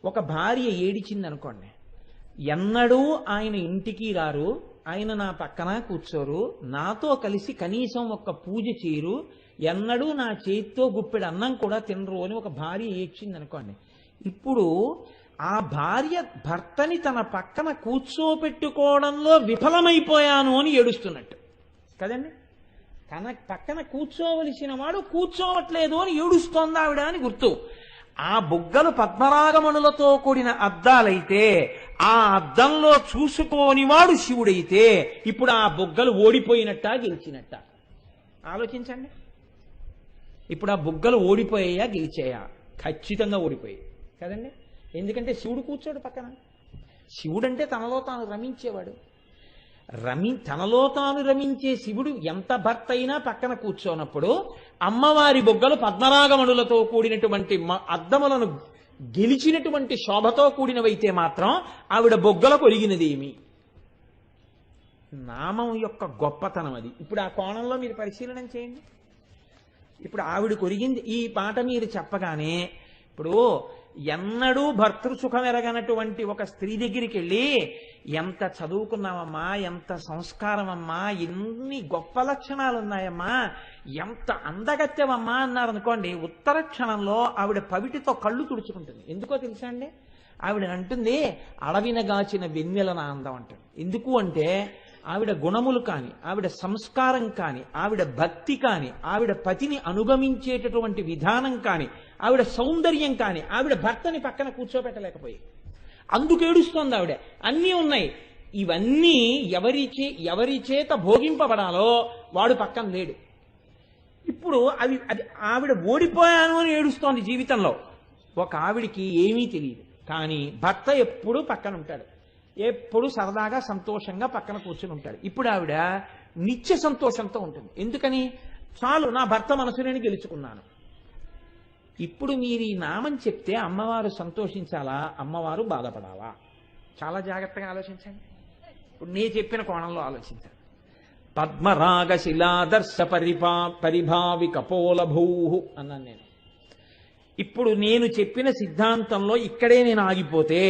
ఒక భార్య ఏడిచింది అనుకోండి, ఎన్నడూ ఆయన ఇంటికి రారు, ఆయన నా పక్కన కూర్చోరు, నాతో కలిసి కనీసం ఒక పూజ చేయరు, ఎన్నడూ నా చేతితో గుప్పెడు అన్నం కూడా తినరు అని ఒక భార్య ఏడ్చింది అనుకోండి, ఇప్పుడు ఆ భార్య భర్తని తన పక్కన కూర్చోపెట్టుకోవడంలో విఫలమైపోయాను అని ఏడుస్తున్నట్టు కదండి. తన పక్కన కూర్చోవలసిన వాడు కూర్చోవట్లేదు అని ఏడుస్తోంది ఆవిడ అని గుర్తు. ఆ బుగ్గలు పద్మరాగమణులతో కూడిన అద్దాలైతే ఆ అద్దంలో చూసుకోనివాడు శివుడైతే ఇప్పుడు ఆ బుగ్గలు ఓడిపోయినట్టా గెలిచినట్ట? ఆలోచించండి. ఇప్పుడు ఆ బుగ్గలు ఓడిపోయాయా గెలిచాయా? ఖచ్చితంగా ఓడిపోయాయి కదండి. ఎందుకంటే శివుడు కూర్చోడు పక్కన. శివుడంటే తనలో తాను రమించేవాడు. తనలో తాను రమించే శివుడు ఎంత భర్త అయినా పక్కన కూర్చోనప్పుడు అమ్మవారి బొగ్గలు పద్మరాగమణులతో కూడినటువంటి అద్దములను గెలిచినటువంటి శోభతో కూడినవైతే మాత్రం ఆవిడ బొగ్గలకు ఒరిగినదేమి? నామం యొక్క గొప్పతనం అది. ఇప్పుడు ఆ కోణంలో మీరు పరిశీలన చేయండి. ఇప్పుడు ఆవిడకు ఒరిగింది ఈ మాట మీరు చెప్పగానే, ఇప్పుడు ఎన్నడూ భర్తృసుఖం ఎరగనటువంటి ఒక స్త్రీ దగ్గరికి వెళ్ళి ఎంత చదువుకున్నావమ్మా, ఎంత సంస్కారం అమ్మా, ఎన్ని గొప్ప లక్షణాలు ఉన్నాయమ్మా, ఎంత అందగత్తెవమ్మా అన్నారనుకోండి, ఉత్తర క్షణంలో ఆవిడ పవిటితో కళ్ళు తుడుచుకుంటుంది. ఎందుకో తెలుసా అండి? ఆవిడ అంటుంది అడవినగాచిన వెన్నెలన అందం అంటుంది. ఎందుకు అంటే ఆవిడ గుణములు కాని, ఆవిడ సంస్కారం కాని, ఆవిడ భక్తి కాని, ఆవిడ పతిని అనుగమించేటటువంటి విధానం కాని, ఆవిడ సౌందర్యం కాని ఆవిడ భర్తని పక్కన కూర్చోబెట్టలేకపోయి అందుకేడుస్తోంది ఆవిడ. అన్నీ ఉన్నాయి. ఇవన్నీ ఎవరి చేత భోగింపబడాలో వాడు పక్కన లేడు. ఇప్పుడు అది ఆవిడ ఓడిపోయాను అని ఏడుస్తోంది జీవితంలో. ఒక ఆవిడికి ఏమీ తెలియదు, కానీ భర్త ఎప్పుడూ పక్కన ఉంటాడు, ఎప్పుడు సరదాగా సంతోషంగా పక్కన కూర్చుని ఉంటాడు. ఇప్పుడు ఆవిడ నిత్య సంతోషంతో ఉంటుంది. ఎందుకని? చాలు, నా భర్త మనసు నేను గెలుచుకున్నాను. ఇప్పుడు మీరు ఈ నామం చెప్తే అమ్మవారు సంతోషించాలా, అమ్మవారు బాధపడాలా? చాలా జాగ్రత్తగా ఆలోచించండి. ఇప్పుడు నేను చెప్పిన కోణంలో ఆలోచించండి. పద్మరాగ శిలాదర్శ పరిభావి కపోలభూ అన్నాను నేను. ఇప్పుడు నేను చెప్పిన సిద్ధాంతంలో ఇక్కడే నేను ఆగిపోతే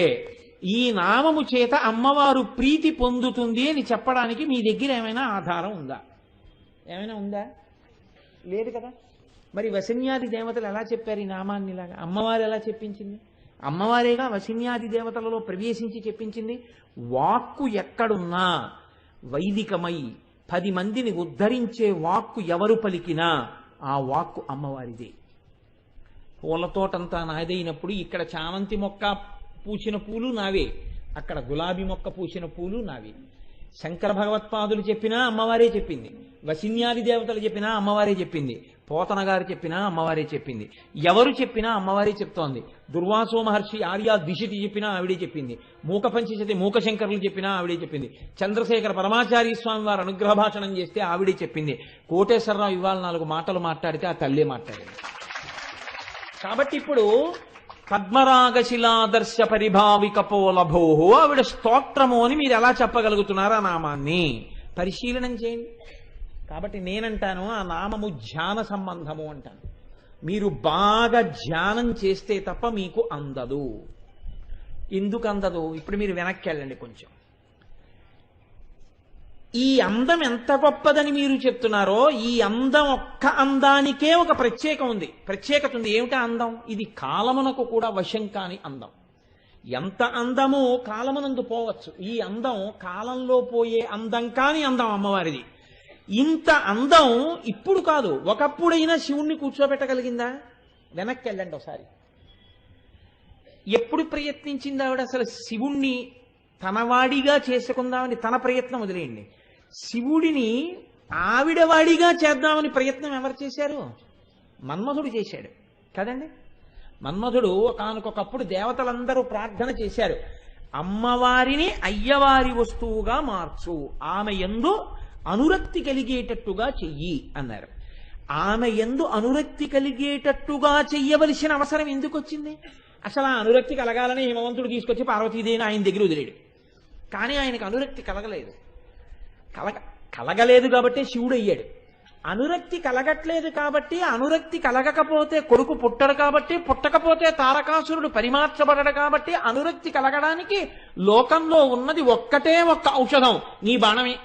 ఈ నామము చేత అమ్మవారు ప్రీతి పొందుతుంది అని చెప్పడానికి మీ దగ్గర ఏమైనా ఆధారం ఉందా? ఏమైనా ఉందా? లేదు కదా. మరి వసిన్యాది దేవతలు ఎలా చెప్పారు ఈ నామాన్ని? ఇలాగా అమ్మవారు ఎలా చెప్పించింది? అమ్మవారేగా వసిన్యాది దేవతలలో ప్రవేశించి చెప్పించింది. వాక్కు ఎక్కడున్నా వైదికమై 10 మందిని ఉద్ధరించే వాక్కు ఎవరు పలికినా ఆ వాక్కు అమ్మవారిదే. పూల తోటంతా నాదైనప్పుడు ఇక్కడ చామంతి మొక్క పూసిన పూలు నావే, అక్కడ గులాబీ మొక్క పూసిన పూలు నావే. శంకర భగవత్పాదులు చెప్పినా అమ్మవారే చెప్పింది, వసిన్యాది దేవతలు చెప్పినా అమ్మవారే చెప్పింది, పోతన గారు చెప్పినా అమ్మవారే చెప్పింది. ఎవరు చెప్పినా అమ్మవారే చెప్తోంది. దుర్వాసో మహర్షి ఆర్యా ద్విషితి చెప్పినా ఆవిడే చెప్పింది. మూక పంచశతి మూకశంకరులు చెప్పినా ఆవిడే చెప్పింది. చంద్రశేఖర పరమాచార్య స్వామి వారు అనుగ్రహ భాషణం చేస్తే ఆవిడే చెప్పింది. కోటేశ్వరరావు ఇవాళ 4 మాటలు మాట్లాడితే ఆ తల్లే మాట్లాడింది. కాబట్టి ఇప్పుడు పద్మరాగశిలాదర్శ పరిభావి కపోలభో ఆవిడ స్తోత్రము అని మీరు ఎలా చెప్పగలుగుతున్నారు? ఆ నామాన్ని పరిశీలనం చేయండి. కాబట్టి నేనంటాను ఆ నామము ధ్యాన సంబంధము అంటాను. మీరు బాగా ధ్యానం చేస్తే తప్ప మీకు అందదు. ఎందుకు అందదు? ఇప్పుడు మీరు వెనక్కి వెళ్ళండి కొంచెం. ఈ అందం ఎంత గొప్పదని మీరు చెప్తున్నారో, ఈ అందం ఒక్క అందానికే ఒక ప్రత్యేకత ఉంది. ఏమిటా అందం? ఇది కాలమునకు కూడా వశం కాని అందం. ఎంత అందము కాలమునందు పోవచ్చు, ఈ అందం కాలంలో పోయే అందం కాని అందం అమ్మవారిది. ఇంత అందం ఇప్పుడు కాదు, ఒకప్పుడైనా శివుణ్ణి కూర్చోబెట్టగలిగిందా? వెనక్కి వెళ్ళండి ఒకసారి. ఎప్పుడు ప్రయత్నించింది ఆవిడ అసలు శివుణ్ణి తనవాడిగా చేసుకుందామని? తన ప్రయత్నం వదిలేయండి, శివుడిని ఆవిడవాడిగా చేద్దామని ప్రయత్నం ఎవరు చేశారు? మన్మధుడు చేశాడు కదండి. మన్మధుడు ఒకానొకప్పుడు దేవతలందరూ ప్రార్థన చేశారు, అమ్మవారిని అయ్యవారి వస్తువుగా మార్చు, ఆమె యందు అనురక్తి కలిగేటట్టుగా చెయ్యి అన్నారు. ఆమె యందు అనురక్తి కలిగేటట్టుగా చెయ్యవలసిన అవసరం ఎందుకు వచ్చింది? అసలు ఆ అనురక్తి కలగాలని హిమవంతుడు తీసుకొచ్చి పార్వతీదేవిని ఆయన దగ్గర వదిలేడు. కానీ ఆయనకు అనురక్తి కలగలేదు కాబట్టి శివుడు అయ్యాడు. అనురక్తి కలగట్లేదు కాబట్టి, అనురక్తి కలగకపోతే కొడుకు పుట్టడు కాబట్టి, పుట్టకపోతే తారకాసురుడు పరిమార్చబడడు కాబట్టి, అనురక్తి కలగడానికి లోకంలో ఉన్నది ఒక్క ఔషధం, నీ బాణమే.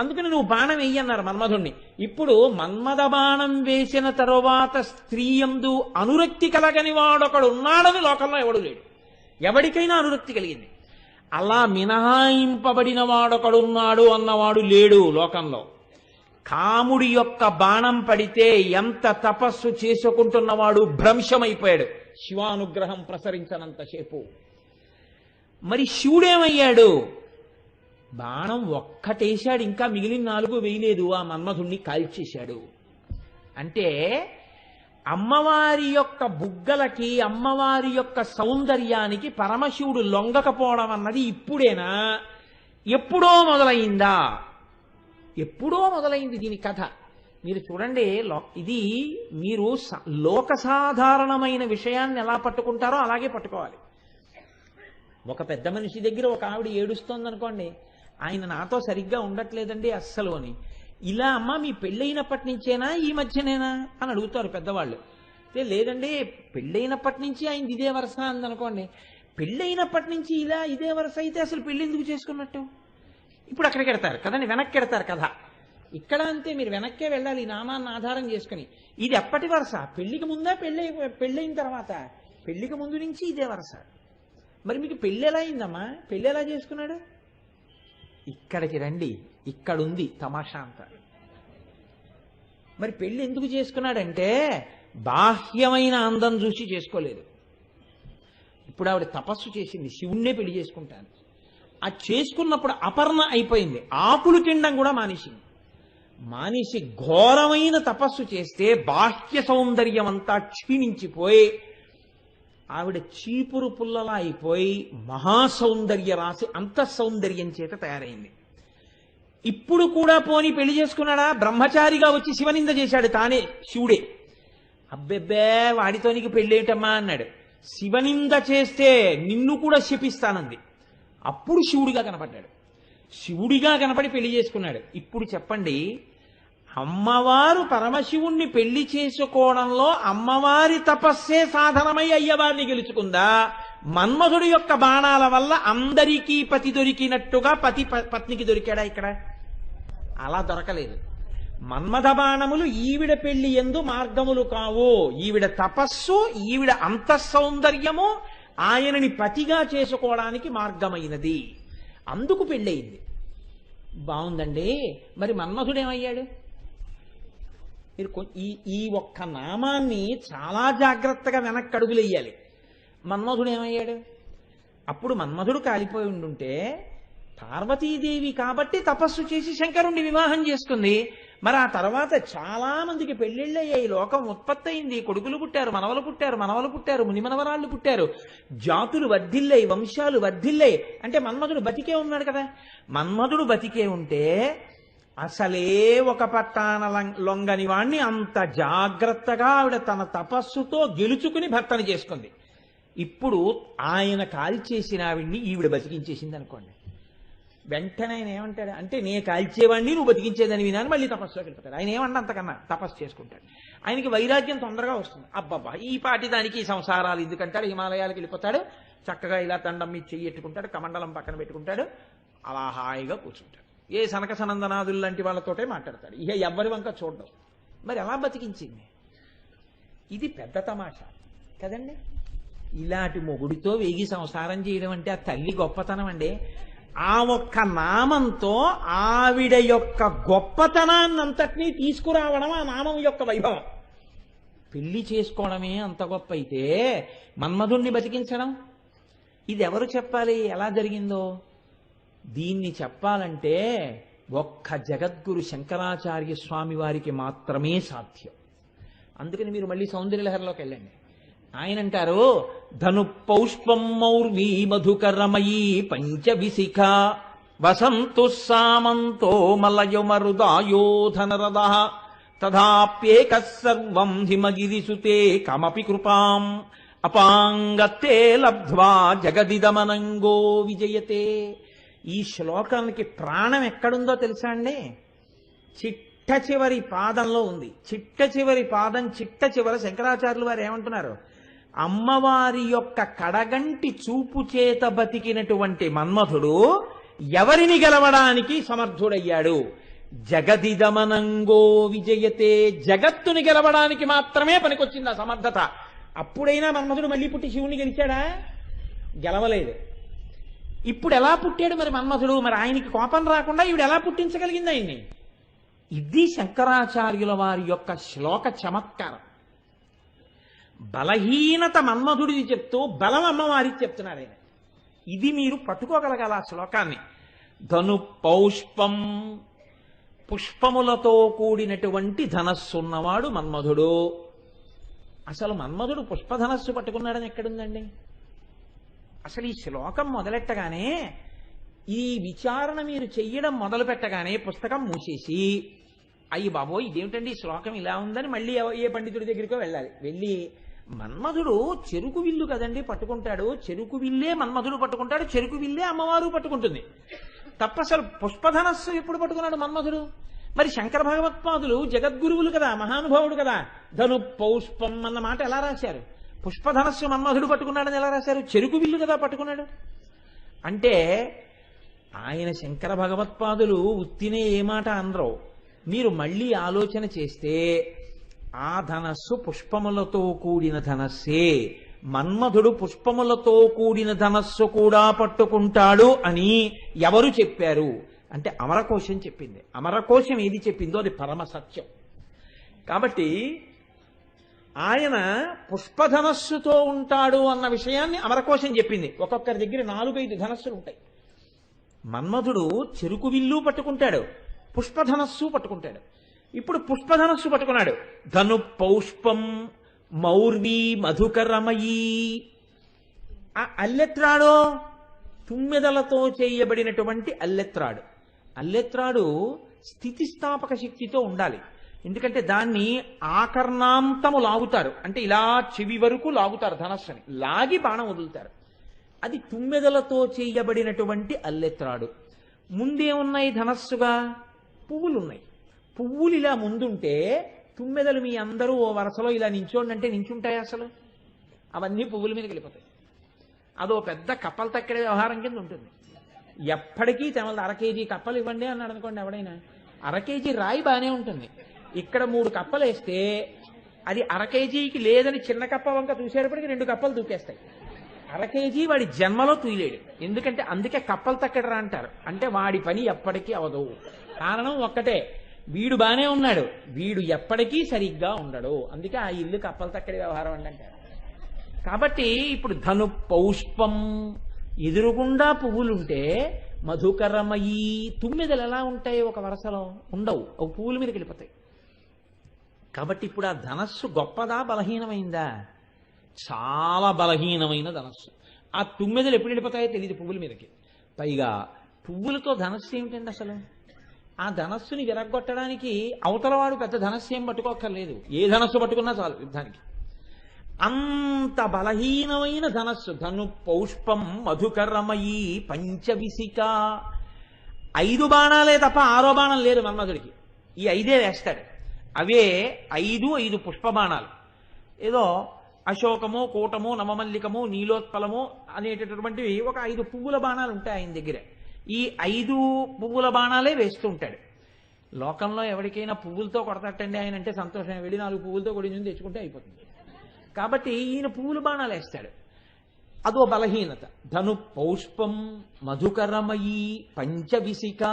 అందుకని నువ్వు బాణం వెయ్యి అన్నారు మన్మధుణ్ణి. ఇప్పుడు మన్మథ బాణం వేసిన తరువాత స్త్రీయందు అనురక్తి కలగని వాడొకడు ఉన్నాడని లోకంలో ఎవడు లేడు. ఎవడికైనా అనురక్తి కలిగింది. అలా మినహాయింపబడిన వాడొకడున్నాడు అన్నవాడు లేడు లోకంలో. కాముడి యొక్క బాణం పడితే ఎంత తపస్సు చేసుకుంటున్నవాడు భ్రంశమైపోయాడు శివానుగ్రహం ప్రసరించనంతసేపు. మరి శివుడేమయ్యాడు? బాణం ఒక్కటేశాడు, ఇంకా మిగిలిన 4 వేయలేదు, ఆ మన్మధుణ్ణి కాల్చేశాడు. అంటే అమ్మవారి యొక్క బుగ్గలకి, అమ్మవారి యొక్క సౌందర్యానికి పరమశివుడు లొంగకపోవడం అన్నది ఇప్పుడేనా? ఎప్పుడో మొదలైందా? ఎప్పుడో మొదలైంది దీని కథ. మీరు చూడండి, ఇది మీరు లోక సాధారణమైన విషయాన్ని ఎలా పట్టుకుంటారో అలాగే పట్టుకోవాలి. ఒక పెద్ద మనిషి దగ్గర ఒక ఆవిడ ఏడుస్తోంది అనుకోండి, ఆయన నాతో సరిగ్గా ఉండట్లేదండి అస్సలు అని. ఇలా అమ్మ మీ పెళ్ళైనప్పటి నుంచేనా ఈ మధ్యనేనా అని అడుగుతారు పెద్దవాళ్ళు. లేదండి పెళ్ళైనప్పటి నుంచి ఆయన ఇదే వరుస అందనుకోండి. పెళ్ళైనప్పటి నుంచి ఇలా ఇదే వరుస అయితే అసలు పెళ్ళి ఎందుకు చేసుకున్నట్టు? ఇప్పుడు అక్కడికి వెడతారు కదండి, వెనక్కి వెడతారు కథ. ఇక్కడ అంతే, మీరు వెనక్కే వెళ్ళాలి ఈ నామాన్ని ఆధారం చేసుకుని. ఇది ఎప్పటి వరుస? పెళ్లికి ముందా పెళ్ళైన తర్వాత? పెళ్లికి ముందు నుంచి ఇదే వరుస. మరి మీకు పెళ్ళి ఎలా అయిందమ్మా? పెళ్ళి ఎలా చేసుకున్నాడు? ఇక్కడికి రండి, ఇక్కడుంది తమాషా అంతా. మరి పెళ్లి ఎందుకు చేసుకున్నాడంటే బాహ్యమైన అందం చూసి చేసుకోలేదు. ఇప్పుడు ఆవిడ తపస్సు చేసింది, శివుణ్ణే పెళ్లి చేసుకుంటాను. ఆ చేసుకున్నప్పుడు అపర్ణ అయిపోయింది, ఆకులు తినడం కూడా మానేసి ఘోరమైన తపస్సు చేస్తే బాహ్య సౌందర్యం అంతా క్షీణించిపోయి ఆవిడ చీపురు పుల్లలా అయిపోయి మహాసౌందర్య రాశి అంతఃసౌందర్యం చేత తయారైంది. ఇప్పుడు కూడా పోని పెళ్లి చేసుకున్నాడా? బ్రహ్మచారిగా వచ్చి శివనింద చేశాడు తానే, శివుడే. అబ్బెబ్బే వాడితో నీకు పెళ్ళేటమ్మా అన్నాడు. శివనింద చేస్తే నిన్ను కూడా శపిస్తానంది. అప్పుడు శివుడిగా కనపడ్డాడు. శివుడిగా కనపడి పెళ్లి చేసుకున్నాడు. ఇప్పుడు చెప్పండి, అమ్మవారు పరమశివుణ్ణి పెళ్లి చేసుకోవడంలో అమ్మవారి తపస్సే సాధనమై అయ్యవారిని గెలుచుకుందా, మన్మధుడి యొక్క బాణాల వల్ల అందరికీ పతి దొరికినట్టుగా పత్నికి దొరికాడా? ఇక్కడ అలా దొరకలేదు. మన్మథ బాణములు ఈవిడ పెళ్లి యందు మార్గములు కావు. ఈవిడ తపస్సు, ఈవిడ అంతఃసౌందర్యము ఆయనని పతిగా చేసుకోవడానికి మార్గమైనది. అందుకు పెళ్ళయింది. బాగుందండి. మరి మన్మథుడేమయ్యాడు? మీరు ఈ ఒక్క నామాన్ని చాలా జాగ్రత్తగా వెనక్కి అడుగులెయ్యాలి. మన్మధుడేమయ్యాడు? అప్పుడు మన్మధుడు కాలిపోయి ఉండుంటే పార్వతీదేవి కాబట్టి తపస్సు చేసి శంకరుణ్ణి వివాహం చేసుకుంది. మరి ఆ తర్వాత చాలా మందికి పెళ్లిళ్ళయ్యాయి, లోకం ఉత్పత్తి అయింది, కొడుకులు పుట్టారు, మనవలు పుట్టారు, మునిమనవరాళ్ళు పుట్టారు, జాతులు వర్ధిల్లాయి, వంశాలు వర్ధిల్లాయి. అంటే మన్మధుడు బతికే ఉన్నాడు కదా. మన్మధుడు బతికే ఉంటే అసలే ఒక పట్టాన లొంగని వాణ్ణి అంత జాగ్రత్తగా ఆవిడ తన తపస్సుతో గెలుచుకుని భర్తను చేసుకుంది. ఇప్పుడు ఆయన కాల్చేసిన ఆవిడ్ని ఈవిడ బతికించేసింది అనుకోండి. వెంటనే ఆయన ఏమంటాడు అంటే, నే కాల్చేవాడిని నువ్వు బతికించేదని వినాను, మళ్ళీ తపస్సులోకి వెళ్ళిపోతాడు. ఆయన ఏమన్నా అంతకన్నా తపస్సు చేసుకుంటాడు. ఆయనకి వైరాగ్యం తొందరగా వస్తుంది. అబ్బబ్బా ఈ పాటి దానికి సంసారాలు ఎందుకంటాడు, హిమాలయాలకు వెళ్ళిపోతాడు, చక్కగా ఇలా దండం మీద చెయ్యెట్టుకుంటాడు, కమండలం పక్కన పెట్టుకుంటాడు, అలా హాయిగా కూర్చుంటాడు. ఏ సనక సనందనాదులు లాంటి వాళ్ళతోటే మాట్లాడతాడు. ఇక ఎవ్వరి వంక చూడడం. మరి ఎలా బతికించింది? ఇది పెద్ద తమాషా కదండి. ఇలాంటి మొగుడితో వేగి సంసారం చేయడం అంటే ఆ తల్లి గొప్పతనం అండి. ఆ ఒక్క నామంతో ఆవిడ యొక్క గొప్పతనాన్నంతటినీ తీసుకురావడం ఆ నామం యొక్క వైభవం. పెళ్లి చేసుకోవడమే అంత గొప్ప అయితే మన్మధుణ్ణి బతికించడం ఇది ఎవరు చెప్పాలి? ఎలా జరిగిందో దీన్ని చెప్పాలంటే ఒక్క జగద్గురు శంకరాచార్య స్వామి వారికి మాత్రమే సాధ్యం. అందుకని మీరు మళ్ళీ సౌందర్యలహరిలోకి వెళ్ళండి. ఆయన అంటారు, ధను పౌష్పం మౌర్వీ మధుకరమయీ పంచవిశిఖ వసంతు సామంతో మలయమరుదాయోధనరద తథాప్యేక సర్వం హిమగిరిసుతే కమపి కృపాం అపాంగతే లబ్ధ్వా జగదిదమనంగో విజయతే. ఈ శ్లోకానికి ప్రాణం ఎక్కడుందో తెలుసా అండి? చిట్ట చివరి పాదంలో ఉంది. చిట్ట చివరి పాదం చిట్ట చివర శంకరాచార్యులు వారు ఏమంటున్నారు? అమ్మవారి యొక్క కడగంటి చూపు చేత బతికినటువంటి మన్మథుడు ఎవరిని గెలవడానికి సమర్థుడయ్యాడు? జగదిదమనంగో విజయతే. జగత్తుని గెలవడానికి మాత్రమే పనికొచ్చింది ఆ సమర్థత. అప్పుడైనా మన్మథుడు మళ్ళీ పుట్టి శివుని గెలిచాడా? గెలవలేదు. ఇప్పుడు ఎలా పుట్టాడు మరి మన్మథుడు? మరి ఆయనకి కోపం రాకుండా ఈవిడ ఎలా పుట్టించగలిగింది ఆయన్ని? ఇది శంకరాచార్యుల వారి యొక్క శ్లోక చమత్కారం. బలహీనత మన్మధుడిది చెప్తూ బలం అమ్మవారికి చెప్తున్నారు ఆయన. ఇది మీరు పట్టుకోగలగాల ఆ శ్లోకాన్ని. ధను పౌష్పం, పుష్పములతో కూడినటువంటి ధనస్సున్నవాడు మన్మధుడు. అసలు మన్మధుడు పుష్పధనస్సు పట్టుకున్నాడని ఎక్కడుందండి? అసలు ఈ శ్లోకం మొదలెట్టగానే, ఈ విచారణ మీరు చెయ్యడం మొదలు పెట్టగానే పుస్తకం మూసేసి, అయ్యి బాబోయ్ ఇదేమిటండి ఈ శ్లోకం ఇలా ఉందని మళ్ళీ ఏ పండితుడి దగ్గరికో వెళ్ళాలి. వెళ్ళి మన్మధుడు చెరుకు విల్లు కదండి పట్టుకుంటాడు, చెరుకు విల్లే మన్మధుడు పట్టుకుంటాడు, చెరుకు విల్లే అమ్మవారు పట్టుకుంటుంది తప్ప అసలు పుష్పధనస్సు ఎప్పుడు పట్టుకున్నాడు మన్మధుడు? మరి శంకర భగవత్పాదులు జగద్గురువులు కదా, మహానుభావుడు కదా, ధను పౌష్పం అన్న మాట ఎలా రాశారు? పుష్పధనస్సు మన్మధుడు పట్టుకున్నాడని ఎలా రాశారు? చెరుకు విల్లు కదా పట్టుకున్నాడు. అంటే ఆయన శంకర భగవత్పాదులు ఉత్తినే ఏ మాట అనరు. మీరు మళ్ళీ ఆలోచన చేస్తే ఆ ధనస్సు పుష్పములతో కూడిన ధనస్సే. మన్మధుడు పుష్పములతో కూడిన ధనస్సు కూడా పట్టుకుంటాడు అని ఎవరు చెప్పారు అంటే అమరకోశం చెప్పింది. అమరకోశం ఏది చెప్పిందో అది పరమ సత్యం. కాబట్టి ఆయన పుష్పధనస్సుతో ఉంటాడు అన్న విషయాన్ని అమరకోశం చెప్పింది. ఒక్కొక్కరి దగ్గర 4-5 ధనస్సులు ఉంటాయి. మన్మధుడు చెరుకు విల్లు పట్టుకుంటాడు, పుష్పధనస్సు పట్టుకుంటాడు. ఇప్పుడు పుష్పధనస్సు పట్టుకున్నాడు. ధను పౌష్పం మౌర్వీ మధుకరమయీ. ఆ అల్లెత్రాడో తుమ్మెదలతో చేయబడినటువంటి అల్లెత్రాడు. అల్లెత్రాడు స్థితిస్థాపక శక్తితో ఉండాలి. ఎందుకంటే దాన్ని ఆకర్ణాంతము లాగుతారు, అంటే ఇలా చెవి వరకు లాగుతారు ధనస్సుని, లాగి బాణం వదులుతారు. అది తుమ్మెదలతో చేయబడినటువంటి అల్లెత్రాడు. ముందేమున్నాయి ధనస్సుగా? పువ్వులు ఉన్నాయి. పువ్వులు ఇలా ముందుంటే తుమ్మెదలు మీ అందరూ ఓ వరుసలో ఇలా నించోండి అంటే నించుంటాయి అసలు? అవన్నీ పువ్వుల మీదకి వెళ్ళిపోతాయి. అదో పెద్ద కప్పలు తక్కడే వ్యవహారం కింద ఉంటుంది. ఎప్పటికీ తెమలదు. 1/2 కేజీ కప్పలు ఇవ్వండి అన్నాడు అనుకోండి ఎవడైనా, 1/2 కేజీ రాయి బాగానే ఉంటుంది. ఇక్కడ 3 కప్పలు వేస్తే అది 1/2 కేజీకి లేదని చిన్న కప్ప వంక చూసేటప్పటికి 2 కప్పలు దూకేస్తాయి. 1/2 కేజీ వాడి జన్మలో తూయలేడు. ఎందుకంటే అందుకే కప్పలు తక్కడరా అంటారు. అంటే వాడి పని ఎప్పటికీ అవదు. కారణం ఒక్కటే, వీడు బానే ఉన్నాడు, వీడు ఎప్పటికీ సరిగ్గా ఉండడు. అందుకే ఆ ఇల్లు కప్పలు తక్కడి వ్యవహారం అని అంటారు. కాబట్టి ఇప్పుడు ధను పౌష్పం, ఎదురుగుండా పువ్వులుంటే మధుకరమయీ, తుమ్మెదలు ఎలా ఉంటాయి ఒక వరసలో? ఉండవు, అవి పువ్వుల మీదకి వెళ్ళిపోతాయి. కాబట్టి ఇప్పుడు ఆ ధనస్సు గొప్పదా బలహీనమైందా? చాలా బలహీనమైన ధనస్సు. ఆ తుమ్మెదలు ఎప్పుడు వెళ్ళిపోతాయో తెలియదు పువ్వుల మీదకి. పైగా పువ్వులతో ధనస్సు ఏమిటండి అసలు? ఆ ధనస్సుని విరగొట్టడానికి అవతలవాడు పెద్ద ధనస్సు ఏం పట్టుకోక్కర్లేదు, ఏ ధనస్సు పట్టుకున్నా చాలు యుద్ధానికి. అంత బలహీనమైన ధనస్సు. ధను పౌష్పం మధుకరమయీ పంచవిసిక. 5 బాణాలే తప్ప 6వ బాణం లేదు మన్మధుడికి. ఈ 5 వేస్తాడు. అవే 5 పుష్ప బాణాలు. ఏదో అశోకము, కూటము, నవమల్లికము, నీలోత్పలము అనేటటువంటివి ఒక 5 పువ్వుల బాణాలు ఉంటాయి ఆయన దగ్గర. ఈ 5 పువ్వుల బాణాలే వేస్తూ ఉంటాడు. లోకంలో ఎవరికైనా పువ్వులతో కొడతట్టండి ఆయన అంటే సంతోషం, వెళ్ళి 4 పువ్వులతో కొడి తెచ్చుకుంటే అయిపోతుంది. కాబట్టి ఈయన పువ్వుల బాణాలు వేస్తాడు. అదో బలహీనత. ధను పౌష్పం మధుకరమయీ పంచవిసిక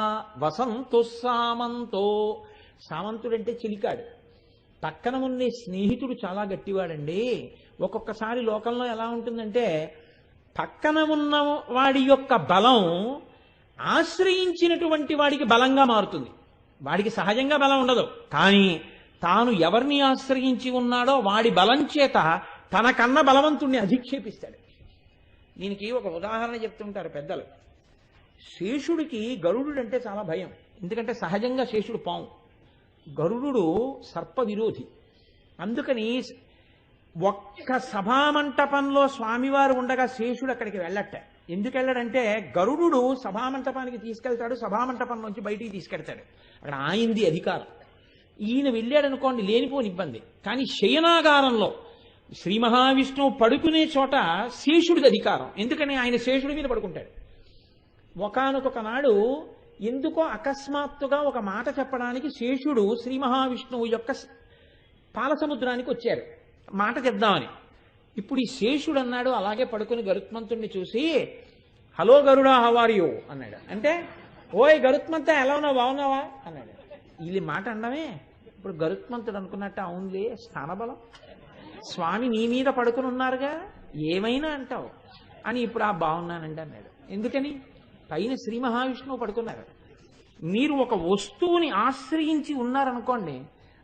వసంతు సామంతో. సామంతుడంటే చిలికాడు. పక్కన ఉండే స్నేహితుడు చాలా గట్టివాడండి. ఒక్కొక్కసారి లోకంలో ఎలా ఉంటుందంటే, పక్కన ఉన్న వాడి యొక్క బలం ఆశ్రయించినటువంటి వాడికి బలంగా మారుతుంది. వాడికి సహజంగా బలం ఉండదు, కానీ తాను ఎవరిని ఆశ్రయించి ఉన్నాడో వాడి బలం చేత తనకన్నా బలవంతుణ్ణి అధిక్షేపిస్తాడు. దీనికి ఒక ఉదాహరణ చెప్తుంటారు పెద్దలు. శేషుడికి గరుడు అంటే చాలా భయం. ఎందుకంటే సహజంగా శేషుడు పాము, గరుడు సర్ప విరోధి. అందుకని ఒక్క సభామంటపంలో స్వామివారు ఉండగా శేషుడు అక్కడికి వెళ్ళట. ఎందుకు వెళ్ళడంటే, గరుడు సభామంటపానికి తీసుకెళ్తాడు, సభామంటపం నుంచి బయటికి తీసుకెళ్తాడు. అక్కడ ఆయనది అధికారం. ఈయన వెళ్ళాడు అనుకోండి లేనిపోని ఇబ్బంది. కానీ శయనాగారంలో శ్రీ మహావిష్ణువు పడుకునే చోట శేషుడిది అధికారం. ఎందుకని ఆయన శేషుడి మీద పడుకుంటాడు. ఒకానొక నాడు ఎందుకో అకస్మాత్తుగా ఒక మాట చెప్పడానికి శేషుడు శ్రీ మహావిష్ణువు యొక్క పాలసముద్రానికి వచ్చారు మాట చెప్దామని. ఇప్పుడు ఈ శేషుడు అన్నాడు, అలాగే పడుకుని గరుత్మంతుడిని చూసి, hello Garuda how are you అన్నాడు. అంటే, ఓయ్ గరుత్మంత ఎలా ఉన్నావు, బాగున్నావా అన్నాడు. వీళ్ళు మాట అనడమే. ఇప్పుడు గరుత్మంతుడు అనుకున్నట్టు, అవునులే స్థానబలం, స్వామి నీ మీద పడుకుని ఉన్నారుగా, ఏమైనా అంటావు అని ఇప్పుడు ఆ బాగున్నానండి అన్నాడు. ఎందుకని? పైన శ్రీ మహావిష్ణువు పడుకున్నారు. మీరు ఒక వస్తువుని ఆశ్రయించి ఉన్నారనుకోండి,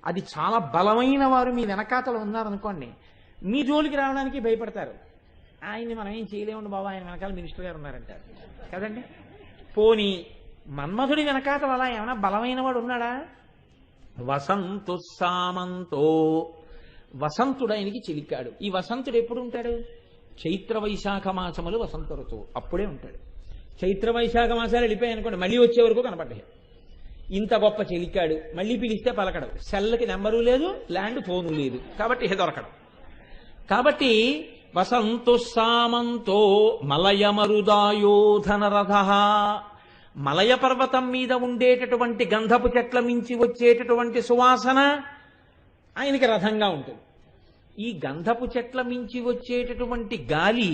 అది చాలా బలమైన వారు మీ వెనకాతలు ఉన్నారనుకోండి, మీ జోలికి రావడానికి భయపడతారు. ఆయన్ని మనం ఏం చేయలేము బాబా, ఆయన వెనకాల మినిస్టర్ గారు ఉన్నారంటారు కదండి. పోనీ మన్మధుడి వెనకాతలు అలా ఏమైనా బలమైన వాడు ఉన్నాడా? వసంతు సామంతో. వసంతుడు ఆయనకి చిలికాడు. ఈ వసంతుడు ఎప్పుడు ఉంటాడు? చైత్ర వైశాఖ మాసములు వసంత ఋతువు, అప్పుడే ఉంటాడు. చైత్ర వైశాఖ మాసాలు వెళ్ళిపోయాయి అనుకోండి, మళ్ళీ వచ్చే వరకు కనపడ్డాయి. ఇంత గొప్ప చెలికాడు, మళ్ళీ పిలిస్తే పలకడు, సెల్కి నెంబరు లేదు, ల్యాండ్ ఫోను లేదు, కాబట్టి దొరకడం. కాబట్టి వసంతు సామంతో మలయమరుదాయోధనరథ. మలయ పర్వతం మీద ఉండేటటువంటి గంధపు చెట్ల మించి వచ్చేటటువంటి సువాసన ఆయనకి రథంగా ఉంటుంది. ఈ గంధపు చెట్ల మించి వచ్చేటటువంటి గాలి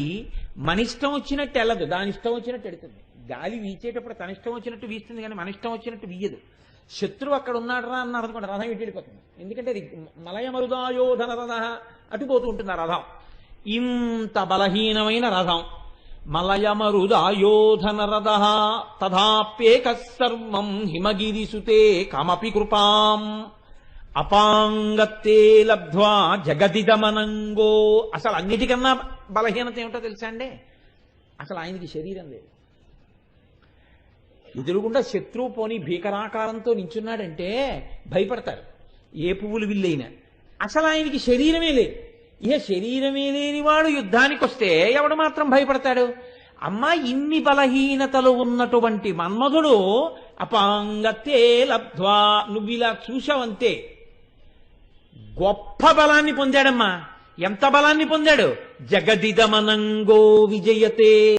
మనిష్టం వచ్చినట్టు వెళ్ళదు, దాని ఇష్టం వచ్చినట్టు వెళుతుంది. గాలి వీచేటప్పుడు తన ఇష్టం వచ్చినట్టు వీస్తుంది, కానీ మన ఇష్టం వచ్చినట్టు వీయదు. శత్రువు అక్కడ ఉన్నాడు రా అన్నారు అనుకోండి, రథం ఇటు వెళ్ళిపోతుంది. ఎందుకంటే అది మలయమరుదాయోధన రథ, అటుపోతూ ఉంటుంది ఆ రథం. ఇంత బలహీనమైన రథం. మలయమరుదాయోధన రథ తథాప్యేక సర్వం హిమగిరిసుతే కమపి కృపాం అపాంగత్తే లబ్ధ్వా జగదిదమనంగో. అసలు అన్నిటికన్నా బలహీనత ఏమిటో తెలుసా అండి? అసలు ఆయనకి శరీరం లేదు. ఎదురుగుండా శత్రువు పోని భీకరాకారంతో నించున్నాడంటే భయపడతారు. ఏ పువ్వులు విల్లైనా. అసలు ఆయనకి శరీరమే లేదు. ఇక శరీరమే లేనివాడు యుద్ధానికి వస్తే ఎవడు మాత్రం భయపడతాడు? అమ్మా, ఇన్ని బలహీనతలు ఉన్నటువంటి మన్మధుడు అపాంగతే లబ్ధ్వా, నువ్విలా చూశావంతే గొప్ప బలాన్ని పొందాడమ్మా. ఎంత బలాన్ని పొందాడు? జగదిదమనంగో విజయతే